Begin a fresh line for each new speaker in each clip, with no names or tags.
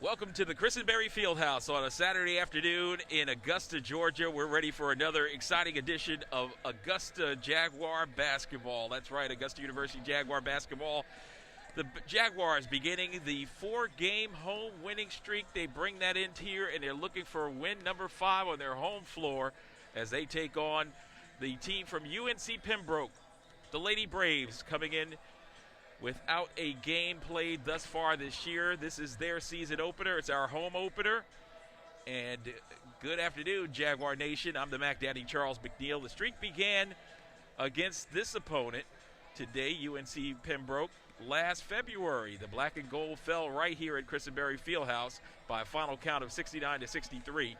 Welcome to the Christenberry Fieldhouse on a Saturday afternoon in Augusta, Georgia. We're ready for another exciting edition of Augusta Jaguar basketball. That's right, Augusta University Jaguar basketball. The Jaguars beginning the 4-game home winning streak. They bring that in here, and they're looking for win number 5 on their home floor as they take on the team from UNC Pembroke, the Lady Braves, coming in without a game played thus far this year. This is their season opener. It's our home opener. And good afternoon, Jaguar Nation. I'm the Mac Daddy, Charles McNeil. The streak began against this opponent today, UNC Pembroke, last February. The black and gold fell right here at Christenberry Fieldhouse by a final count of 69-63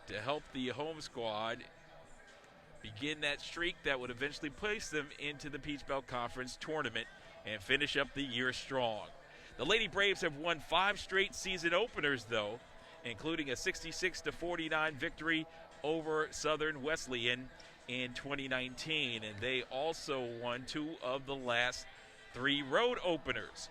to help the home squad begin that streak that would eventually place them into the Peach Belt Conference tournament and finish up the year strong. The Lady Braves have won 5 straight season openers, though, including a 66-49 victory over Southern Wesleyan in 2019. And they also won 2 of the last 3 road openers.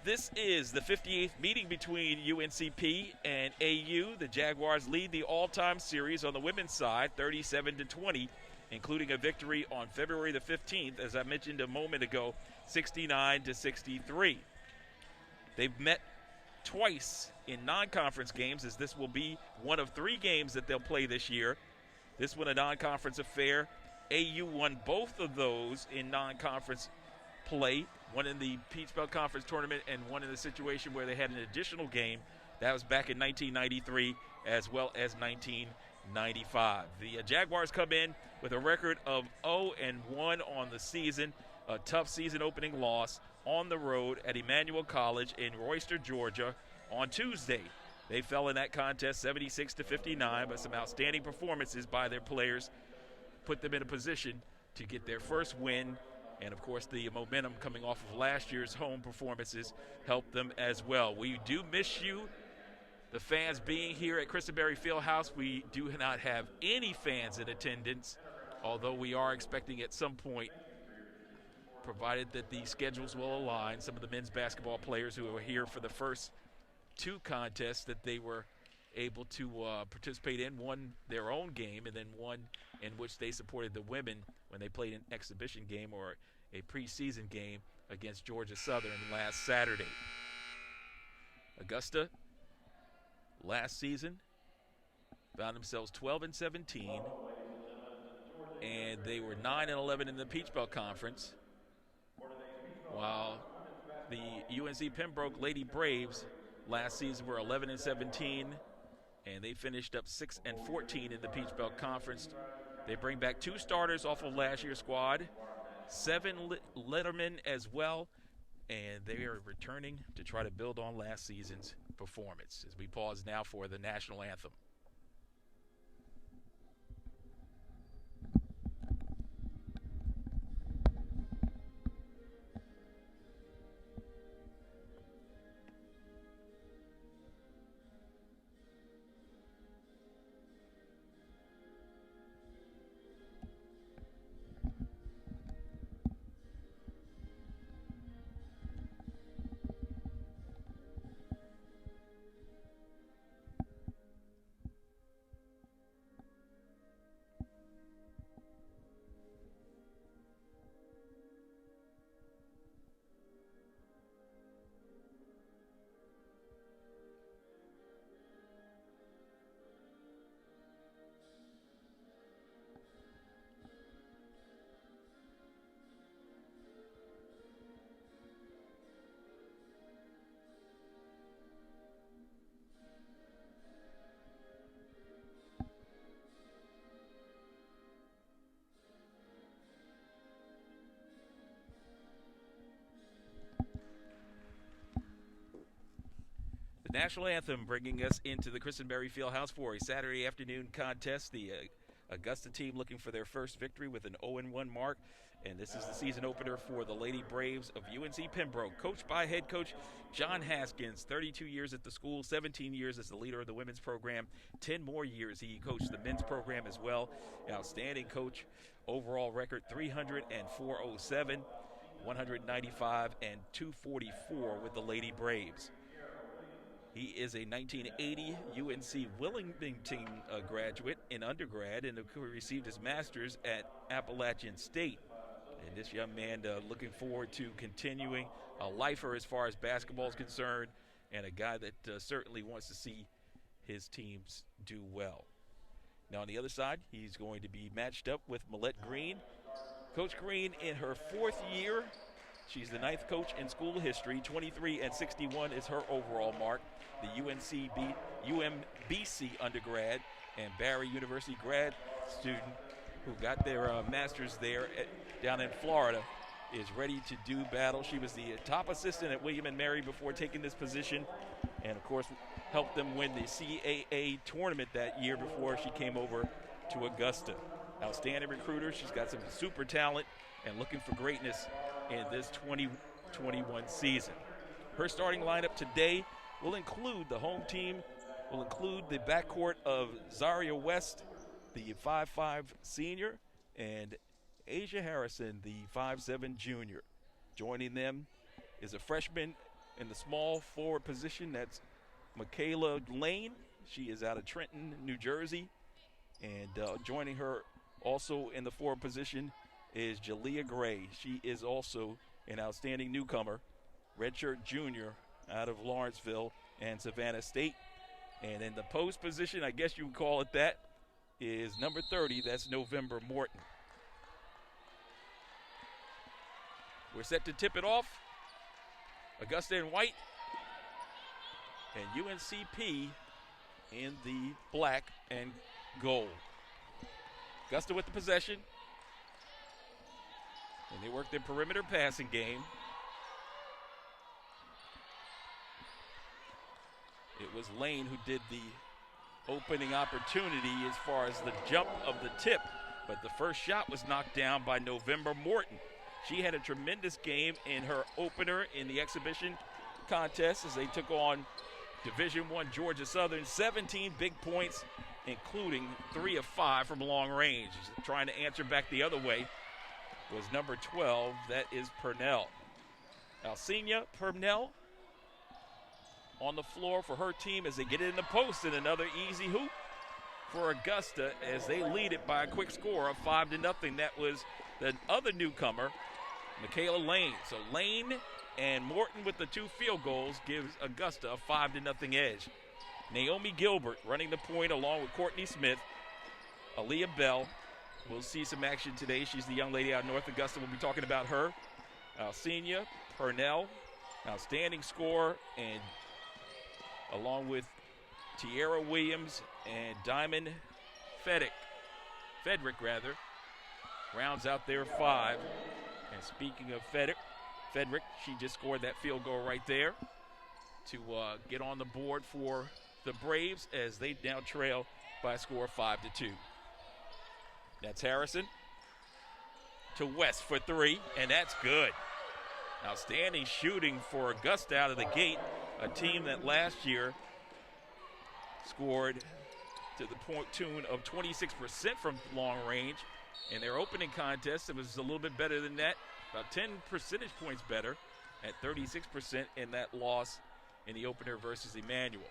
This is the 58th meeting between UNCP and AU. The Jaguars lead the all-time series on the women's side, 37-20. Including a victory on February the 15th, as I mentioned a moment ago, 69-63. They've met twice in non-conference games, as this will be one of 3 games that they'll play this year. This one a non-conference affair. AU won both of those in non-conference play, one in the Peach Belt Conference tournament and one in the situation where they had an additional game. That was back in 1993 as well as 1995. The Jaguars come in with a record of 0-1 on the season, a tough season opening loss on the road at Emmanuel College in Royster, Georgia on Tuesday. They fell in that contest 76-59, but some outstanding performances by their players put them in a position to get their first win. And, of course, the momentum coming off of last year's home performances helped them as well. We do miss you, the fans being here at Christenberry Fieldhouse. We do not have any fans in attendance, although we are expecting at some point, provided that the schedules will align, some of the men's basketball players who were here for the first 2 contests that they were able to participate in, one their own game and then one in which they supported the women when they played an exhibition game or a preseason game against Georgia Southern last Saturday. Augusta last season found themselves 12-17, and they were 9-11 in the Peach Belt Conference, while the UNC Pembroke Lady Braves last season were 11-17, and they finished up 6-14 in the Peach Belt Conference. They bring back 2 starters off of last year's squad, 7 lettermen as well, and they are returning to try to build on last season's performance as we pause now for the national anthem. The national anthem bringing us into the Christenberry Fieldhouse for a Saturday afternoon contest. The Augusta team looking for their first victory with an 0-1 mark. And this is the season opener for the Lady Braves of UNC Pembroke, coached by head coach John Haskins. 32 years at the school, 17 years as the leader of the women's program, 10 more years he coached the men's program as well. Outstanding coach, overall record 304-07, 195 and 244 with the Lady Braves. He is a 1980 UNC Wilmington graduate in undergrad and received his master's at Appalachian State. And this young man looking forward to continuing, a lifer as far as basketball is concerned, and a guy that certainly wants to see his teams do well. Now on the other side, he's going to be matched up with Millette Green. Coach Green in her 4th year. She's the 9th coach in school history. 23-61 is her overall mark. The UMBC undergrad and Barry University grad student who got their master's there down in Florida is ready to do battle. She was the top assistant at William & Mary before taking this position, and of course helped them win the CAA tournament that year before she came over to Augusta. Outstanding recruiter. She's got some super talent and looking for greatness in this 2021 season. Her starting lineup today will include the home team, will include the backcourt of Zaria West, the 5'5 senior, and Asia Harrison, the 5'7 junior. Joining them is a freshman in the small forward position. That's Michaela Lane. She is out of Trenton, New Jersey. And joining her also in the forward position is Jalea Gray. She is also an outstanding newcomer, redshirt junior out of Lawrenceville and Savannah State. And in the post position, I guess you would call it that, is number 30. That's November Morton. We're set to tip it off. Augusta in white and UNCP in the black and gold. Augusta with the possession. And they work their perimeter passing game. It was Lane who did the opening opportunity as far as the jump of the tip, but the first shot was knocked down by November Morton. She had a tremendous game in her opener in the exhibition contest as they took on Division I Georgia Southern. 17 big points, including 3 of 5 from long range. Trying to answer back the other way was number 12. That is Purnell. Alcina Purnell on the floor for her team as they get it in the post, and another easy hoop for Augusta as they lead it by a quick score of 5-0. That was the other newcomer, Michaela Lane. So Lane and Morton with the 2 field goals gives Augusta a 5-0 edge. Naomi Gilbert running the point along with Courtney Smith. Aaliyah Bell will see some action today. She's the young lady out of North Augusta. We'll be talking about her. Alcina Purnell, outstanding scorer, and along with Tierra Williams and Diamond Fedrick, rounds out their 5. And speaking of Fedrick, she just scored that field goal right there to get on the board for the Braves as they now trail by a score of 5-2. That's Harrison to West for 3, and that's good. Outstanding shooting for Augusta out of the gate, a team that last year scored to the tune of 26% from long range. In their opening contest, it was a little bit better than that, about 10 percentage points better at 36% in that loss in the opener versus Emmanuel.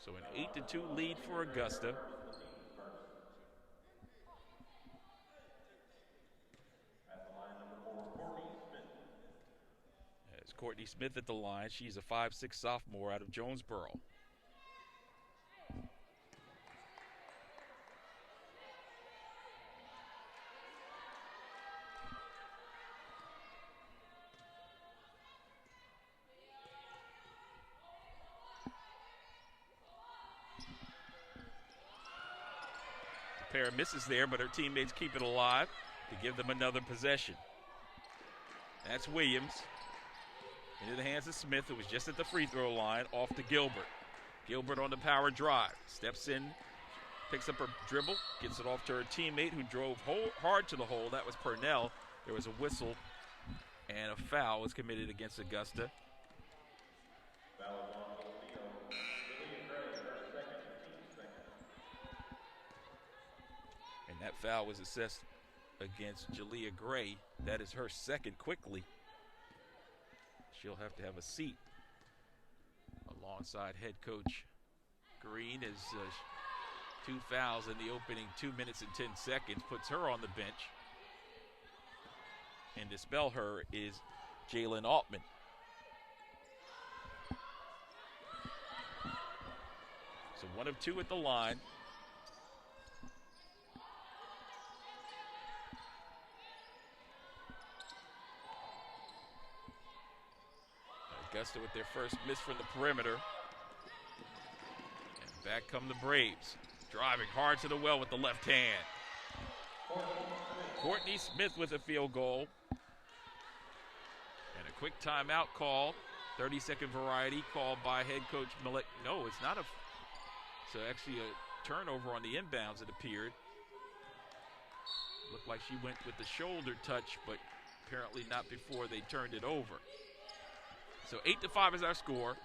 So an 8-2 lead for Augusta. As Courtney Smith at the line, she's a 5'6" sophomore out of Jonesboro. Pair of misses there, but her teammates keep it alive to give them another possession. That's Williams. Into the hands of Smith, who was just at the free throw line, off to Gilbert. Gilbert on the power drive. Steps in, picks up her dribble, gets it off to her teammate who drove hard to the hole. That was Purnell. There was a whistle, and a foul was committed against Augusta. And that foul was assessed against Jalea Gray. That is her second quickly. she'll have to have a seat alongside head coach Green as 2 fouls in the opening 2 minutes and 10 seconds puts her on the bench. And to spell her is Jalen Altman. So 1 of 2 at the line. Augusta with their first miss from the perimeter. And back come the Braves. Driving hard to the well with the left hand. Courtney Smith with a field goal. And a quick timeout call. 30-second variety called by head coach Millett. No, it's not a... So actually a turnover on the inbounds, it appeared. Looked like she went with the shoulder touch, but apparently not before they turned it over. So 8-5 is our score.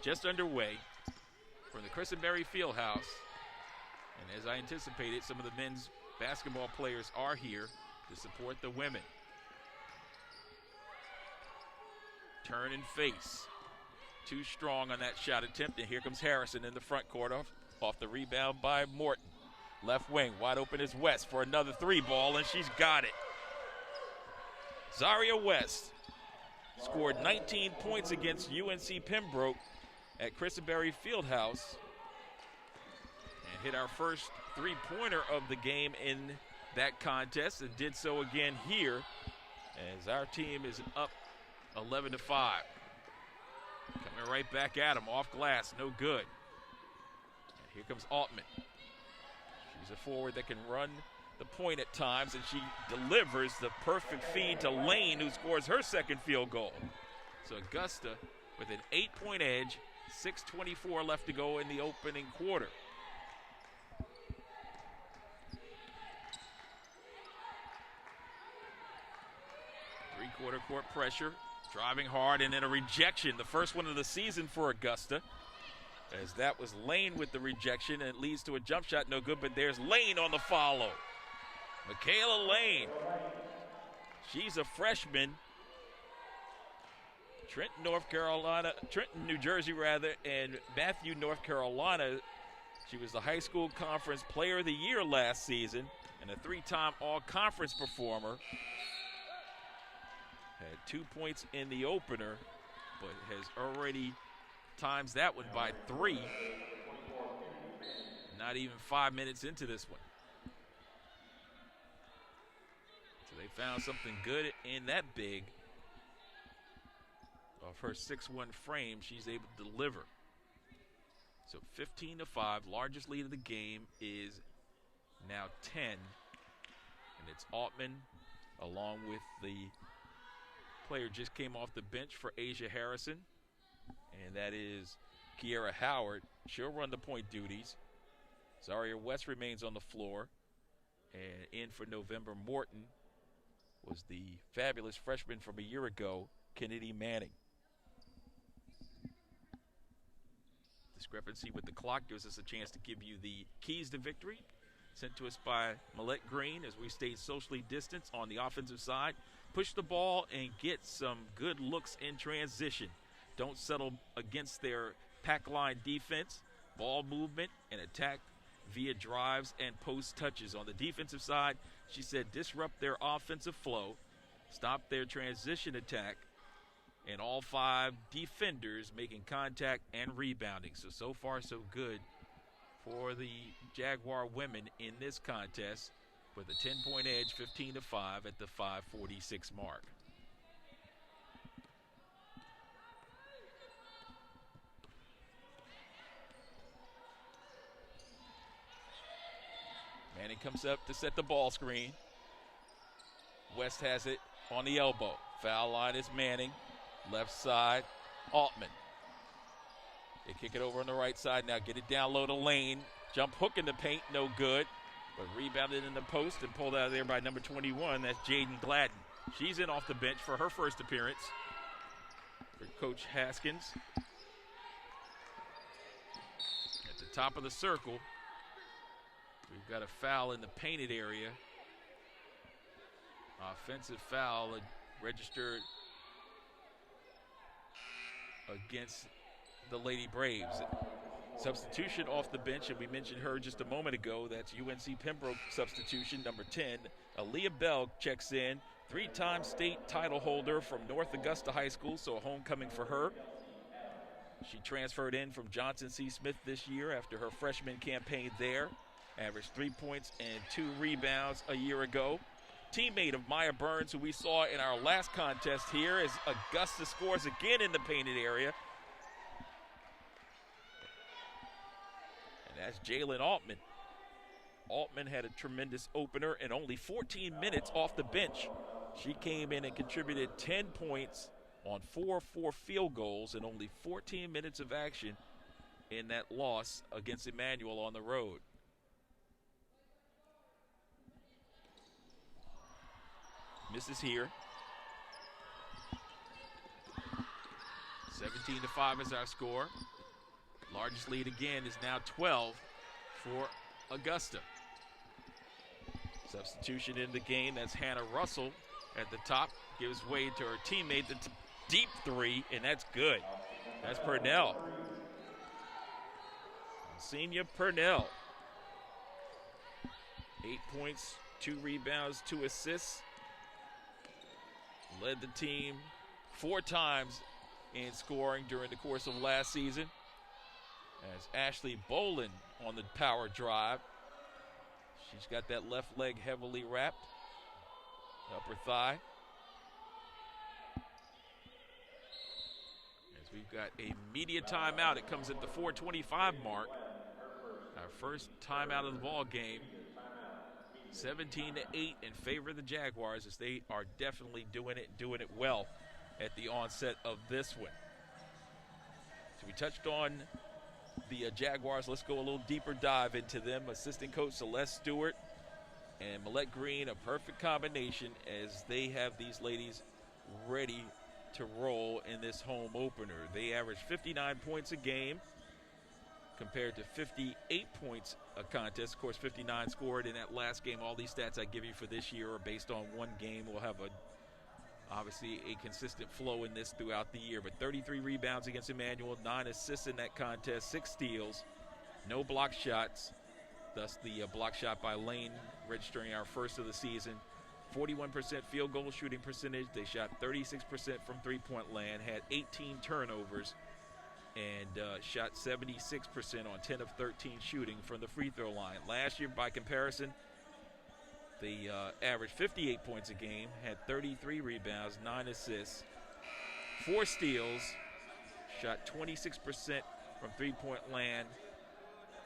Just underway from the Christenberry Fieldhouse. And as I anticipated, some of the men's basketball players are here to support the women. Turn and face. Too strong on that shot attempt, and here comes Harrison in the front court off the rebound by Morton. Left wing, wide open is West for another 3-ball, and she's got it. Zaria West scored 19 points against UNC Pembroke at Christenberry Fieldhouse and hit our first 3-pointer of the game in that contest, and did so again here as our team is up 11-5. Coming right back at him, off glass, no good. And here comes Altman. She's a forward that can run the point at times, and she delivers the perfect feed to Lane, who scores her second field goal. So Augusta with an 8-point edge, 6:24 left to go in the opening quarter. Three-quarter court pressure. Driving hard, and then a rejection, the first one of the season for Augusta, as that was Lane with the rejection, and it leads to a jump shot, no good, but there's Lane on the follow. Michaela Lane. She's a freshman. Trenton, New Jersey, and Matthew, North Carolina. She was the high school conference player of the year last season and a 3-time all-conference performer. Had 2 points in the opener, but has already times that one by 3. Not even 5 minutes into this one. So they found something good in that big. Of her 6'1" frame, she's able to deliver. So 15-5, largest lead of the game is now 10. And it's Altman along with the player just came off the bench for Asia Harrison, and that is Kiera Howard. She'll run the point duties. Zaria West remains on the floor, and in for November Morton was the fabulous freshman from a year ago, Kennedy Manning. Discrepancy with the clock gives us a chance to give you the keys to victory, sent to us by Millett Green as we stay socially distanced on the offensive side. Push the ball and get some good looks in transition. Don't settle against their pack line defense. Ball movement and attack via drives and post touches. On the defensive side, she said disrupt their offensive flow, stop their transition attack, and all 5 defenders making contact and rebounding. So far, so good for the Jaguar women in this contest, with a 10-point edge, 15-5 at the 5:46 mark. Manning comes up to set the ball screen. West has it on the elbow. Foul line is Manning. Left side, Altman. They kick it over on the right side now. Get it down low to Lane. Jump hook in the paint, no good. But rebounded in the post and pulled out of there by number 21. That's Jaden Gladden. She's in off the bench for her first appearance for Coach Haskins. At the top of the circle, we've got a foul in the painted area. Offensive foul registered against the Lady Braves. Substitution off the bench, and we mentioned her just a moment ago. That's UNC Pembroke substitution, number 10. Aaliyah Bell checks in, three-time state title holder from North Augusta High School, so a homecoming for her. She transferred in from Johnson C. Smith this year after her freshman campaign there. Averaged 3 points and 2 rebounds a year ago. Teammate of Maya Burns, who we saw in our last contest here, as Augusta scores again in the painted area. And that's Jalen Altman. Altman had a tremendous opener and only 14 minutes off the bench. She came in and contributed 10 points on 4 field goals and only 14 minutes of action in that loss against Emmanuel on the road. Misses here. 17-5 is our score. Largest lead again is now 12 for Augusta. Substitution in the game, that's Hannah Russell at the top. Gives way to her teammate, the deep three, and that's good. That's Purnell. Senior Purnell. 8 points, 2 rebounds, 2 assists. Led the team 4 times in scoring during the course of last season. As Ashley Boland on the power drive. She's got that left leg heavily wrapped. Upper thigh. As we've got a media timeout, it comes at the 4:25 mark. Our first timeout of the ball game. 17-8 in favor of the Jaguars, as they are definitely doing it well at the onset of this one. So we touched on the Jaguars. Let's go a little deeper dive into them. Assistant coach Celeste Stewart and Millette Green, a perfect combination as they have these ladies ready to roll in this home opener. They average 59 points a game compared to 58 points a contest. Of course, 59 scored in that last game. All these stats I give you for this year are based on one game. We'll have obviously a consistent flow in this throughout the year. But 33 rebounds against Emmanuel, 9 assists in that contest, 6 steals, no block shots. Thus the block shot by Lane registering our first of the season. 41% field goal shooting percentage. They shot 36% from three-point land, had 18 turnovers, and shot 76% on 10 of 13 shooting from the free throw line. Last year, by comparison, they averaged 58 points a game, had 33 rebounds, 9 assists, 4 steals, shot 26% from three-point land,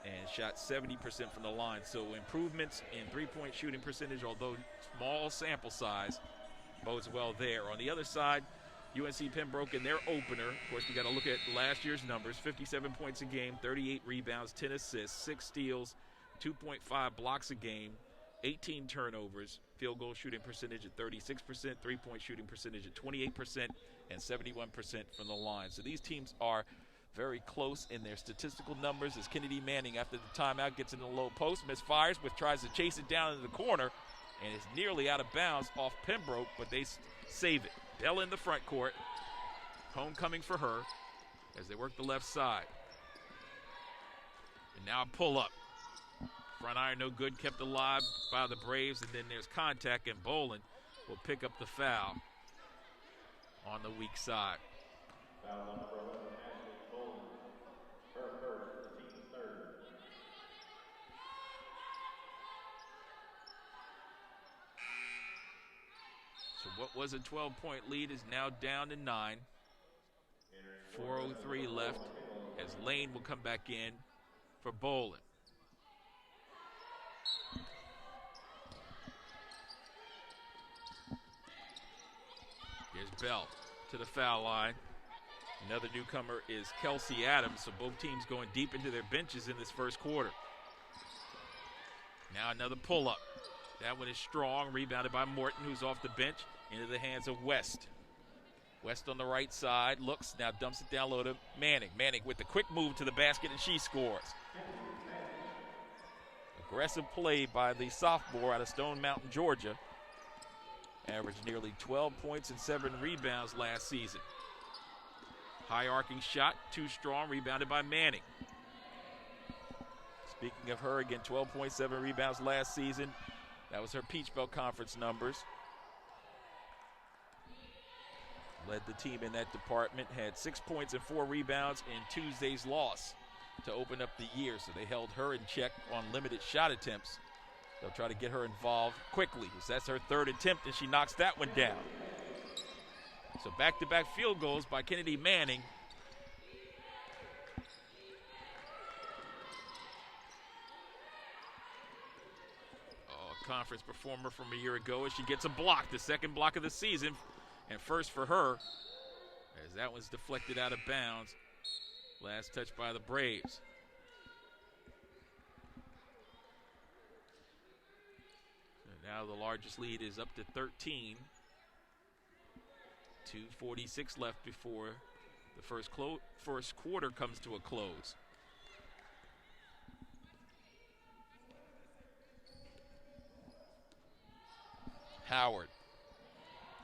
and shot 70% from the line. So improvements in three-point shooting percentage, although small sample size, bodes well there. On the other side, UNC Pembroke in their opener, of course, you got to look at last year's numbers, 57 points a game, 38 rebounds, 10 assists, 6 steals, 2.5 blocks a game, 18 turnovers, field goal shooting percentage at 36%, three-point shooting percentage at 28%, and 71% from the line. So these teams are very close in their statistical numbers as Kennedy Manning, after the timeout, gets in the low post, misfires, but tries to chase it down into the corner, and is nearly out of bounds off Pembroke, but they save it. Bell in the front court. Homecoming for her as they work the left side. And now a pull-up. Front iron no good, kept alive by the Braves, and then there's contact, and Boland will pick up the foul on the weak side. So what was a 12-point lead is now down to 9. 4:03 left as Lane will come back in for Boland. Here's Bell to the foul line. Another newcomer is Kelsey Adams, so both teams going deep into their benches in this first quarter. Now another pull-up. That one is strong, rebounded by Morton, who's off the bench, into the hands of West. West on the right side, looks, now dumps it down low to Manning. Manning with the quick move to the basket, and she scores. Aggressive play by the sophomore out of Stone Mountain, Georgia. Averaged nearly 12 points and 7 rebounds last season. High arcing shot, too strong, rebounded by Manning. Speaking of her, again, 12.7 rebounds last season. That was her Peach Belt Conference numbers. Led the team in that department, had 6 points and 4 rebounds in Tuesday's loss to open up the year. So they held her in check on limited shot attempts. They'll try to get her involved quickly, as that's her third attempt, and she knocks that one down. So back-to-back field goals by Kennedy Manning. Conference performer from a year ago, as she gets a block, the second block of the season, and first for her, as that was deflected out of bounds. Last touch by the Braves. So now the largest lead is up to 13. 2:46 left before the first quarter comes to a close. Howard.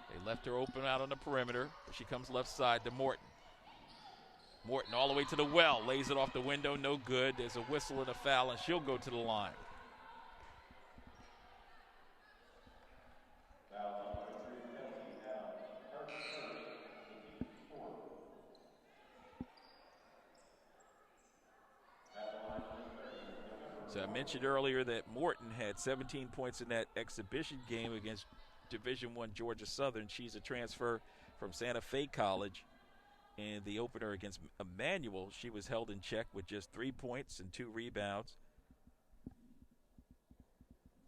They left her open out on the perimeter, but she comes left side to Morton. Morton all the way to the well, lays it off the window, no good. There's a whistle and a foul, and she'll go to the line. So I mentioned earlier that Morton had 17 points in that exhibition game against Division I Georgia Southern. She's a transfer from Santa Fe College. In the opener against Emmanuel, she was held in check with just 3 points and 2 rebounds.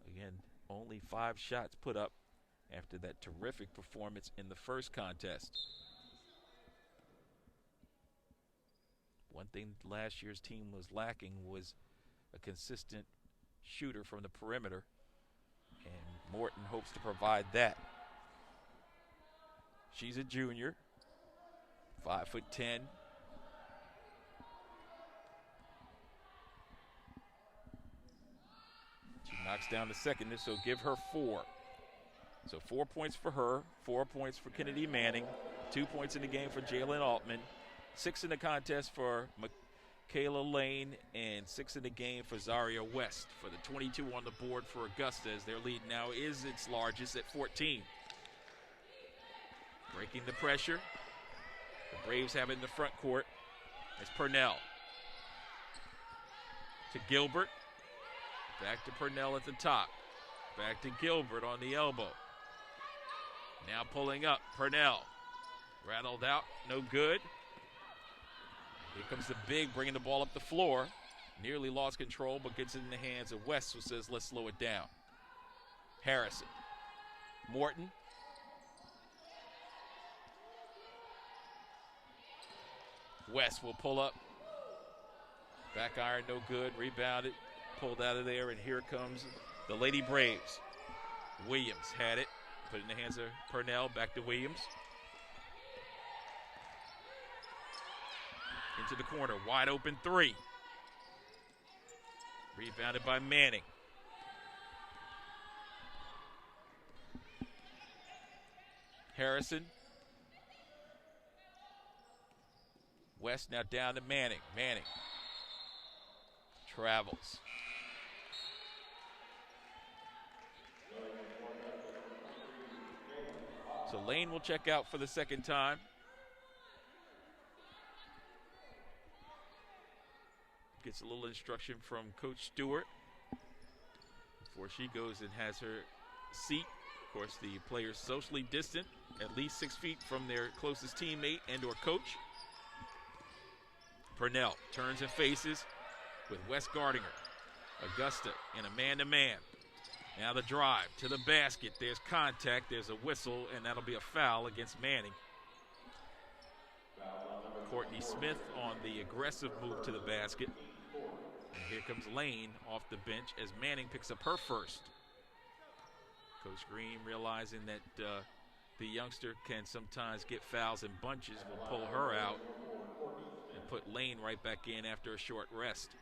Again, only 5 shots put up after that terrific performance in the first contest. One thing last year's team was lacking was a consistent shooter from the perimeter, and Morton hopes to provide that. She's a junior, 5'10". She knocks down the second, so give her 4. So 4 points for her, 4 points for Kennedy Manning, 2 points in the game for Jalen Altman, 6 in the contest for Kayla Lane, and 6 in the game for Zaria West. For the 22 on the board for Augusta, as their lead now is its largest at 14. Breaking the pressure. The Braves have it in the front court. It's Purnell. To Gilbert. Back to Purnell at the top. Back to Gilbert on the elbow. Now pulling up, Purnell. Rattled out, no good. Here comes the big, bringing the ball up the floor. Nearly lost control, but gets it in the hands of West, who says, let's slow it down. Harrison. Morton. West will pull up. Back iron, no good. Rebounded, pulled out of there, and here comes the Lady Braves. Williams had it. Put it in the hands of Purnell. Back to Williams. Into the corner, wide open 3. Rebounded by Manning. Harrison. West now down to Manning. Manning travels. So Lane will check out for the second time. Gets a little instruction from Coach Stewart before she goes and has her seat. Of course, the players socially distant, at least 6 feet from their closest teammate and or coach. Purnell turns and faces with West guarding her. Augusta in a man-to-man. Now the drive to the basket. There's contact, there's a whistle, and that'll be a foul against Manning. Courtney Smith on the aggressive move to the basket. And here comes Lane off the bench as Manning picks up her first. Coach Green, realizing that the youngster can sometimes get fouls in bunches, will pull her out and put Lane right back in after a short rest.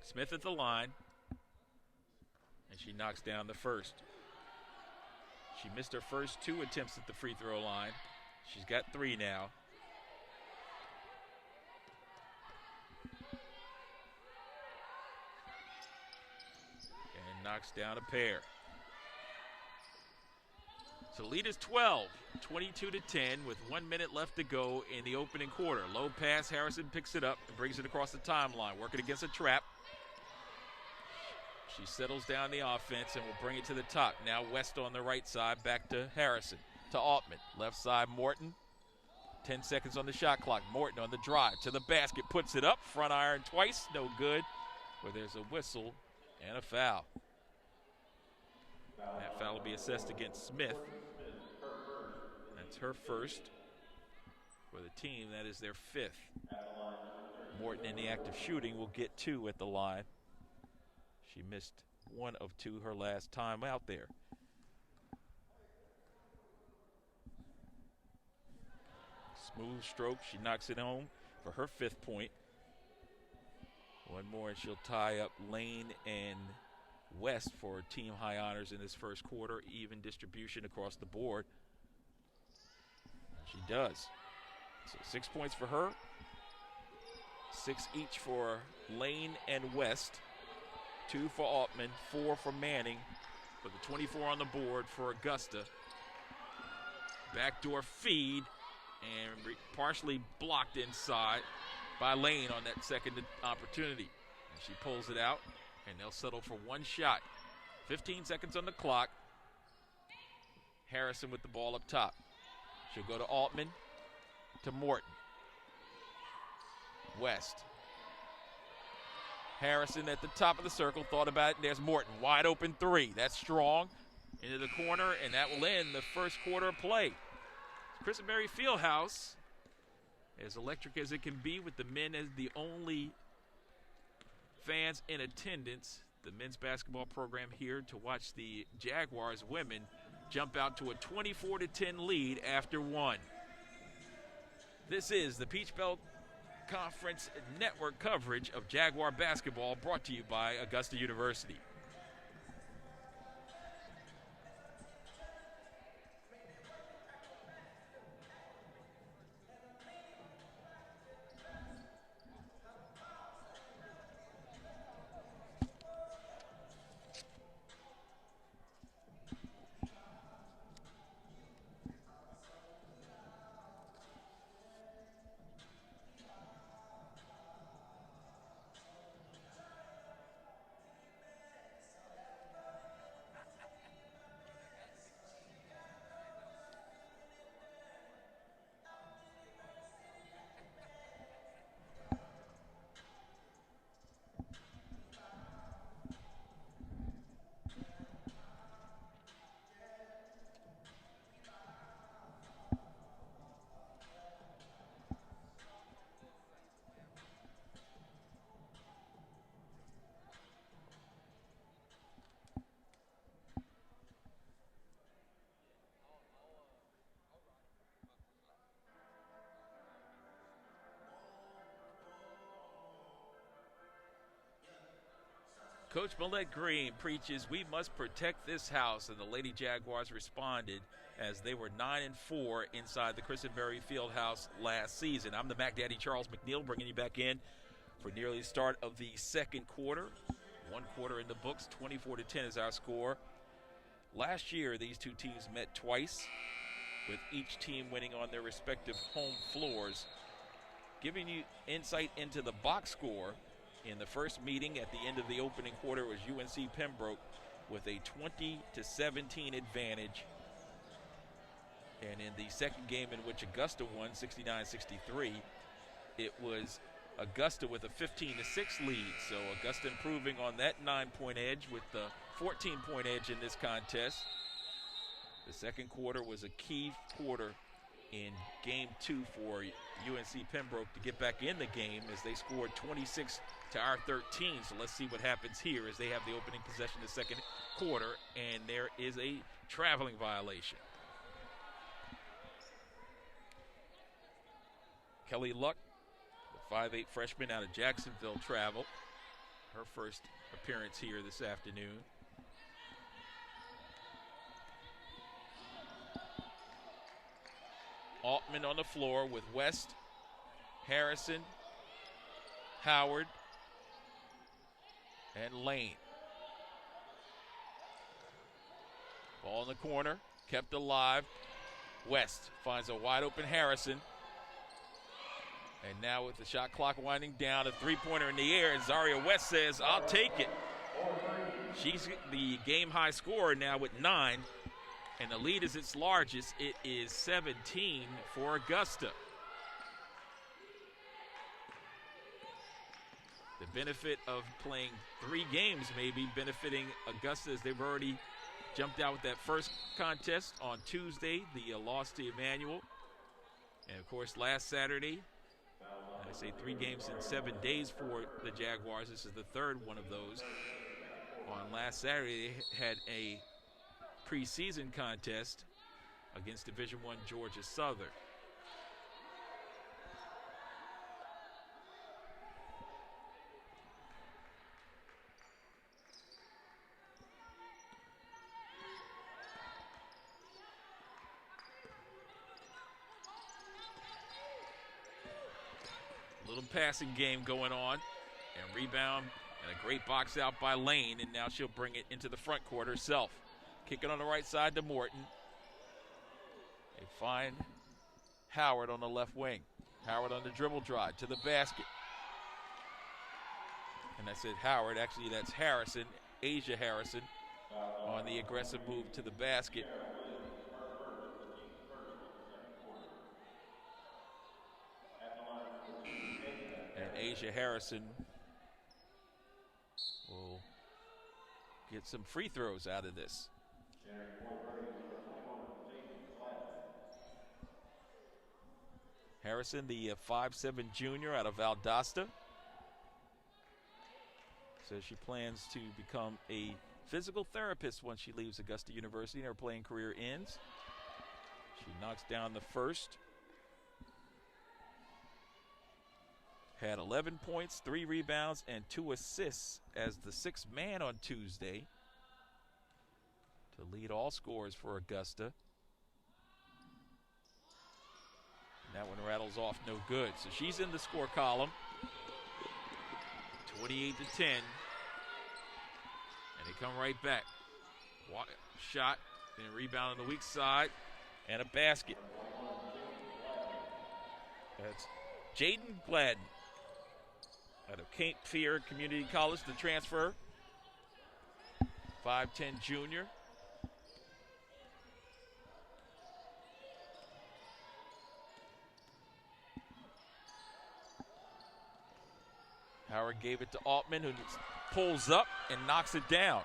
Smith at the line, and she knocks down the first. She missed her first 2 attempts at the free throw line. She's got 3 now. And knocks down a pair. So the lead is 12, 22-10 with 1 minute left to go in the opening quarter. Low pass, Harrison picks it up and brings it across the timeline, working against a trap. She settles down the offense and will bring it to the top. Now West on the right side, back to Harrison, to Altman. Left side, Morton. 10 seconds on the shot clock. Morton on the drive to the basket, puts it up. Front iron twice, no good. Where there's a whistle and a foul. That foul will be assessed against Smith. That's her first. For the team, that is their 5th. Morton in the act of shooting will get 2 at the line. She missed 1 of 2 her last time out there. Smooth stroke, she knocks it home for her 5th point. 1 more and she'll tie up Lane and West for team high honors in this first quarter. Even distribution across the board. She does. So 6 points for her. 6 each for Lane and West. 2 for Altman, 4 for Manning, with the 24 on the board for Augusta. Backdoor feed, and partially blocked inside by Lane on that second opportunity. And she pulls it out, and they'll settle for 1 shot. 15 seconds on the clock. Harrison with the ball up top. She'll go to Altman, to Morton. West. Harrison at the top of the circle, thought about it, and there's Morton, wide open 3. That's strong, into the corner, and that will end the first quarter of play. Christenberry Fieldhouse, as electric as it can be, with the men as the only fans in attendance. The men's basketball program here to watch the Jaguars women jump out to a 24-10 lead after 1. This is the Peach Belt Conference Network coverage of Jaguar basketball, brought to you by Augusta University. Coach Millette Green preaches, we must protect this house, and the Lady Jaguars responded as they were 9-4 inside the Christenberry Fieldhouse last season. I'm the Mac Daddy Charles McNeil, bringing you back in for nearly the start of the second quarter. 1 quarter in the books, 24-10 is our score. Last year, these two teams met twice, with each team winning on their respective home floors. Giving you insight into the box score, in the first meeting at the end of the opening quarter was UNC Pembroke with a 20-17 advantage. And in the second game, in which Augusta won 69-63, it was Augusta with a 15-6 lead. So Augusta improving on that 9-point edge with the 14-point edge in this contest. The second quarter was a key quarter in game 2 for UNC Pembroke to get back in the game, as they scored 26 to our 13. So let's see what happens here as they have the opening possession in the second quarter, and there is a traveling violation. Kelly Luck, the 5'8" freshman out of Jacksonville, travel. Her first appearance here this afternoon. Altman on the floor with West, Harrison, Howard, and Lane. Ball in the corner, kept alive. West finds a wide open Harrison. And now with the shot clock winding down, a three-pointer in the air, and Zaria West says, I'll take it. She's the game-high scorer now with 9, and the lead is its largest. It is 17 for Augusta. The benefit of playing 3 games may be benefiting Augusta, as they've already jumped out with that first contest on Tuesday, the loss to Emmanuel. And, of course, last Saturday, I say 3 games in 7 days for the Jaguars. This is the third one of those. On last Saturday, they had a preseason contest against Division I Georgia Southern. Little passing game going on, and rebound and a great box out by Lane, and now she'll bring it into the front court herself. Kick it on the right side to Morton. They find Howard on the left wing. Howard on the dribble drive to the basket. And I said Howard, actually that's Harrison, Asia Harrison, on the aggressive move to the basket. Asia Harrison will get some free throws out of this. Harrison, the 5'7" junior out of Valdosta, says she plans to become a physical therapist once she leaves Augusta University and her playing career ends. She knocks down the first. Had 11 points, 3 rebounds, and 2 assists as the 6th man on Tuesday to lead all scorers for Augusta. And that one rattles off no good. So she's in the score column. 28-10. And they come right back. Shot, then rebound on the weak side, and a basket. That's Jaden Gladden out of Cape Fear Community College, the transfer. 5'10" junior. Howard gave it to Altman, who pulls up and knocks it down.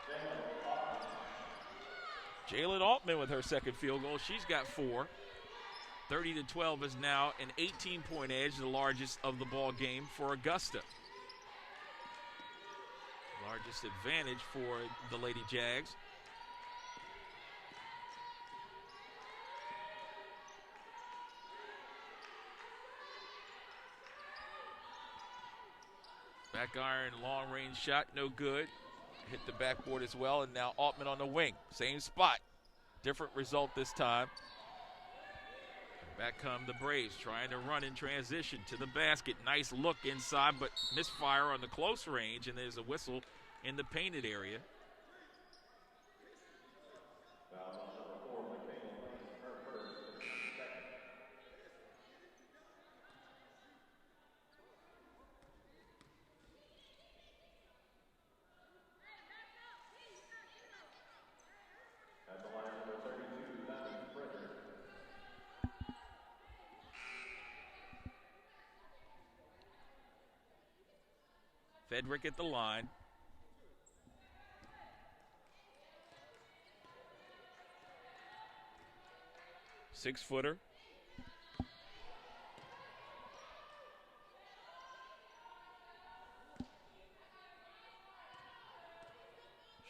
Jalen Altman with her second field goal. She's got 4. 30-12 is now an 18-point edge, the largest of the ball game for Augusta. Largest advantage for the Lady Jags. Back iron, long range shot, no good. Hit the backboard as well, and now Altman on the wing. Same spot, different result this time. Back come the Braves, trying to run in transition to the basket. Nice look inside, but misfire on the close range, and there's a whistle in the painted area. Fedrick at the line. Six-footer.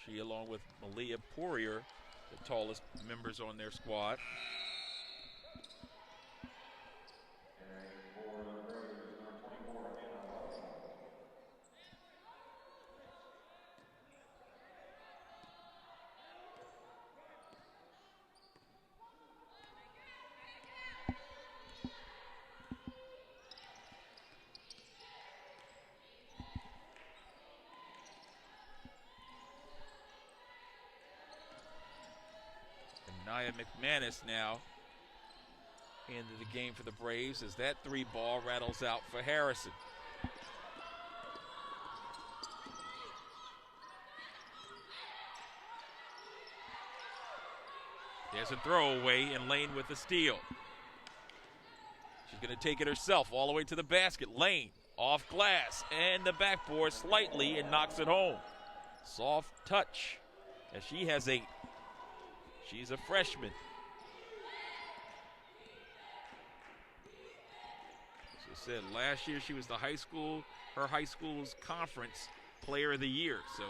She, along with Malia Poirier, the tallest members on their squad. Nia McManus now into the game for the Braves as that 3 ball rattles out for Harrison. There's a throwaway, and Lane with the steal. She's going to take it herself all the way to the basket. Lane off glass and the backboard slightly and knocks it home. Soft touch as she has 8. She's a freshman. As I said, last year she was her high school's conference player of the year. So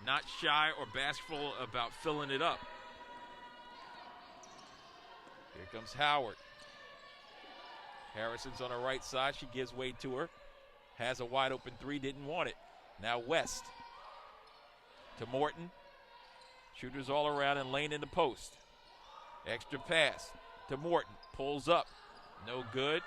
not shy or bashful about filling it up. Here comes Howard. Harrison's on her right side. She gives way to her. Has a wide open 3, didn't want it. Now West to Morton. Shooters all around and Lane in the post. Extra pass to Morton. Pulls up. No good.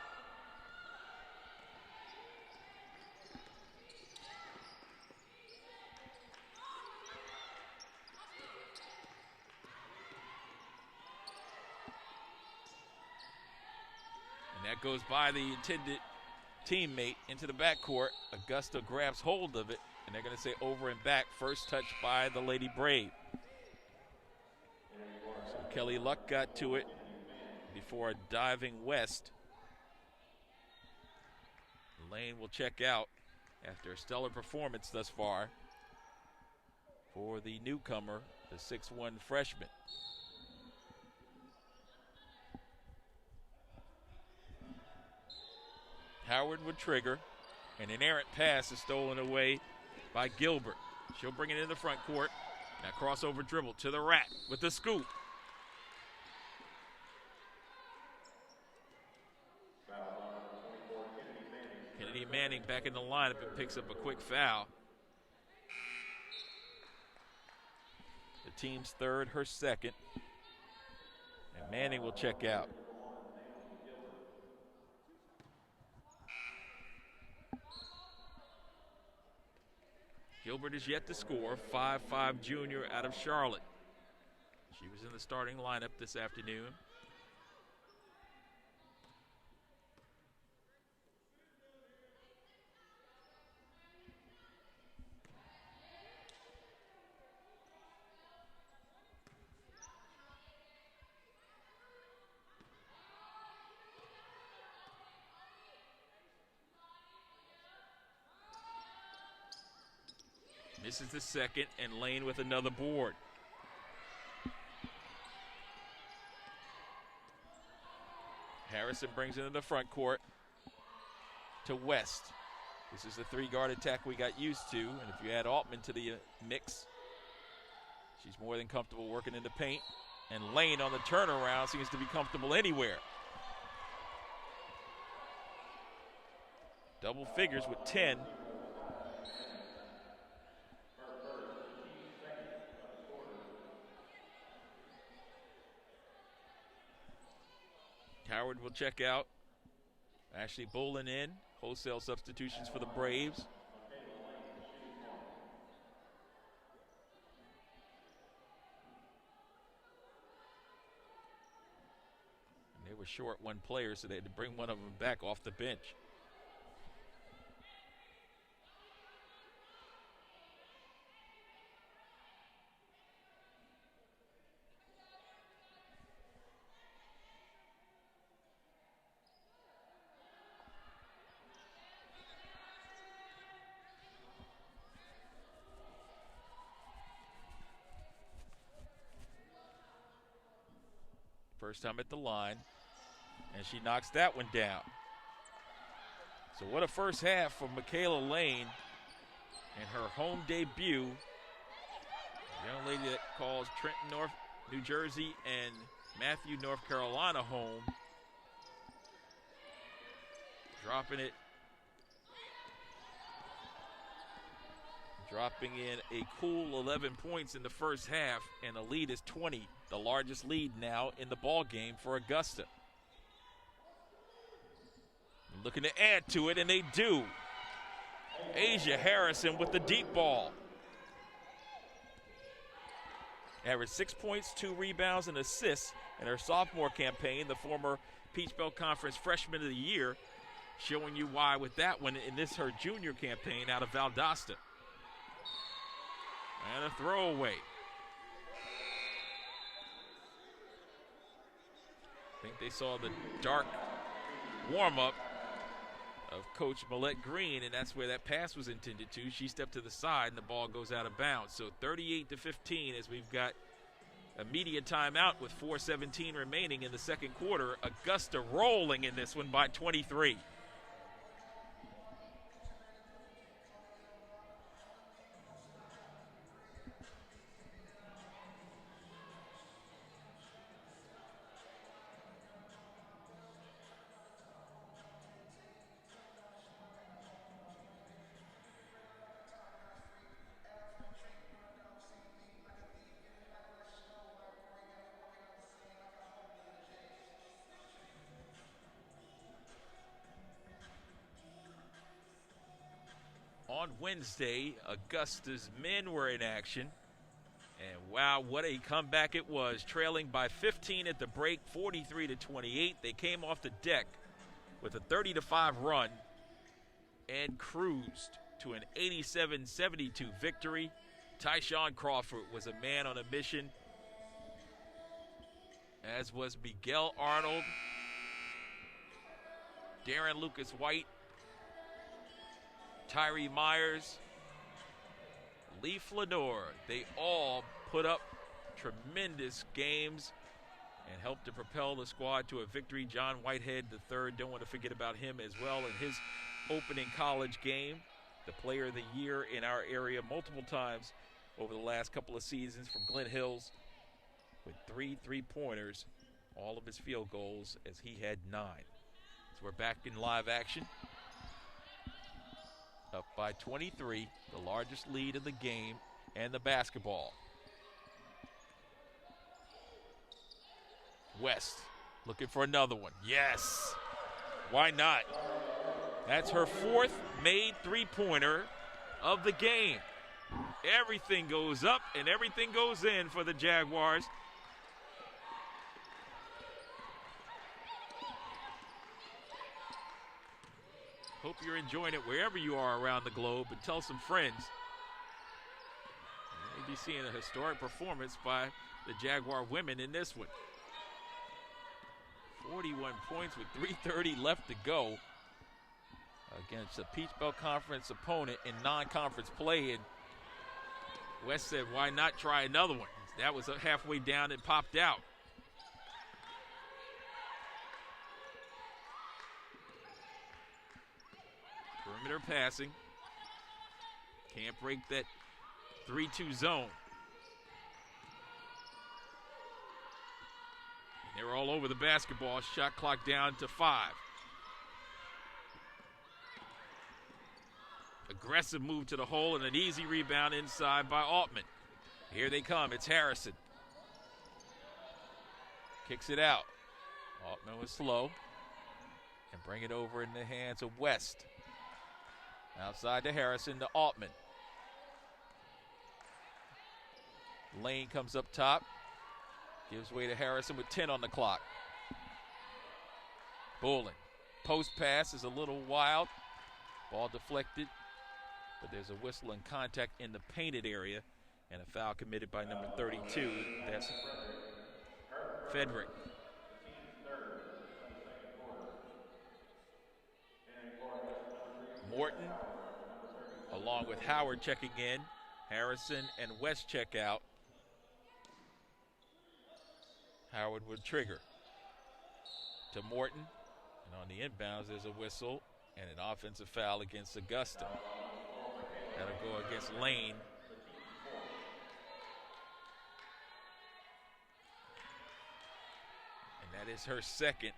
That goes by the intended teammate into the backcourt. Augusta grabs hold of it, and they're going to say over and back. First touch by the Lady Brave. So Kelly Luck got to it before a diving West. Lane will check out after a stellar performance thus far for the newcomer, the 6'1" freshman. Howard would trigger, and an errant pass is stolen away by Gilbert. She'll bring it in the front court. Now crossover dribble to the rack with the scoop. Kennedy Manning back in the lineup and picks up a quick foul. The team's 3rd, her 2nd. And Manning will check out. Gilbert is yet to score, 5'5" junior out of Charlotte. She was in the starting lineup this afternoon. Misses the second, and Lane with another board. Harrison brings it into the front court to West. This is the 3-guard attack we got used to, and if you add Altman to the mix, she's more than comfortable working in the paint. And Lane on the turnaround seems to be comfortable anywhere. Double figures with 10. Howard will check out. Ashley Bolin in. Wholesale substitutions for the Braves. And they were short one player, so they had to bring one of them back off the bench. First time at the line, and she knocks that one down. So what a first half for Michaela Lane in her home debut. The young lady that calls Trenton, New Jersey, and Matthew, North Carolina home. Dropping in a cool 11 points in the first half, and the lead is 20, the largest lead now in the ball game for Augusta. Looking to add to it, and they do. Asia Harrison with the deep ball. Averaged 6 points, 2 rebounds, and assists in her sophomore campaign. The former Peach Belt Conference Freshman of the Year, showing you why with that one in this her junior campaign out of Valdosta. And a throwaway. I think they saw the dark warm-up of Coach Millette Green, and that's where that pass was intended to. She stepped to the side, and the ball goes out of bounds. So 38-15 as we've got a media timeout with 4:17 remaining in the second quarter. Augusta rolling in this one by 23. On Wednesday, Augusta's men were in action. And wow, what a comeback it was. Trailing by 15 at the break, 43-28. They came off the deck with a 30-5 run and cruised to an 87-72 victory. Tyshawn Crawford was a man on a mission, as was Miguel Arnold, Darren Lucas White, Tyree Myers, Lee Flanor. They all put up tremendous games and helped to propel the squad to a victory. John Whitehead III, don't want to forget about him as well in his opening college game. The player of the year in our area multiple times over the last couple of seasons from Glen Hills with 3 3-pointers, all of his field goals as he had 9. So we're back in live action. Up by 23, the largest lead of the game and the basketball. West looking for another one. Yes, why not? That's her 4th made 3-pointer of the game. Everything goes up and everything goes in for the Jaguars. Hope you're enjoying it wherever you are around the globe, and tell some friends. You may be seeing a historic performance by the Jaguar women in this one. 41 points with 3:30 left to go against a Peach Belt Conference opponent in non-conference play. And West said, why not try another one? That was halfway down and popped out. Perimeter passing. Can't break that 3-2 zone. They were all over the basketball. Shot clock down to 5. Aggressive move to the hole and an easy rebound inside by Altman. Here they come. It's Harrison. Kicks it out. Altman was slow. And bring it over in the hands of West. Outside to Harrison to Altman. Lane comes up top. Gives way to Harrison with 10 on the clock. Bowling. Post pass is a little wild. Ball deflected. But there's a whistle and contact in the painted area. And a foul committed by number 32. That's Fedrick. Morton, along with Howard checking in. Harrison and West check out. Howard would trigger to Morton. And on the inbounds, there's a whistle and an offensive foul against Augusta. That'll go against Lane. And that is her second.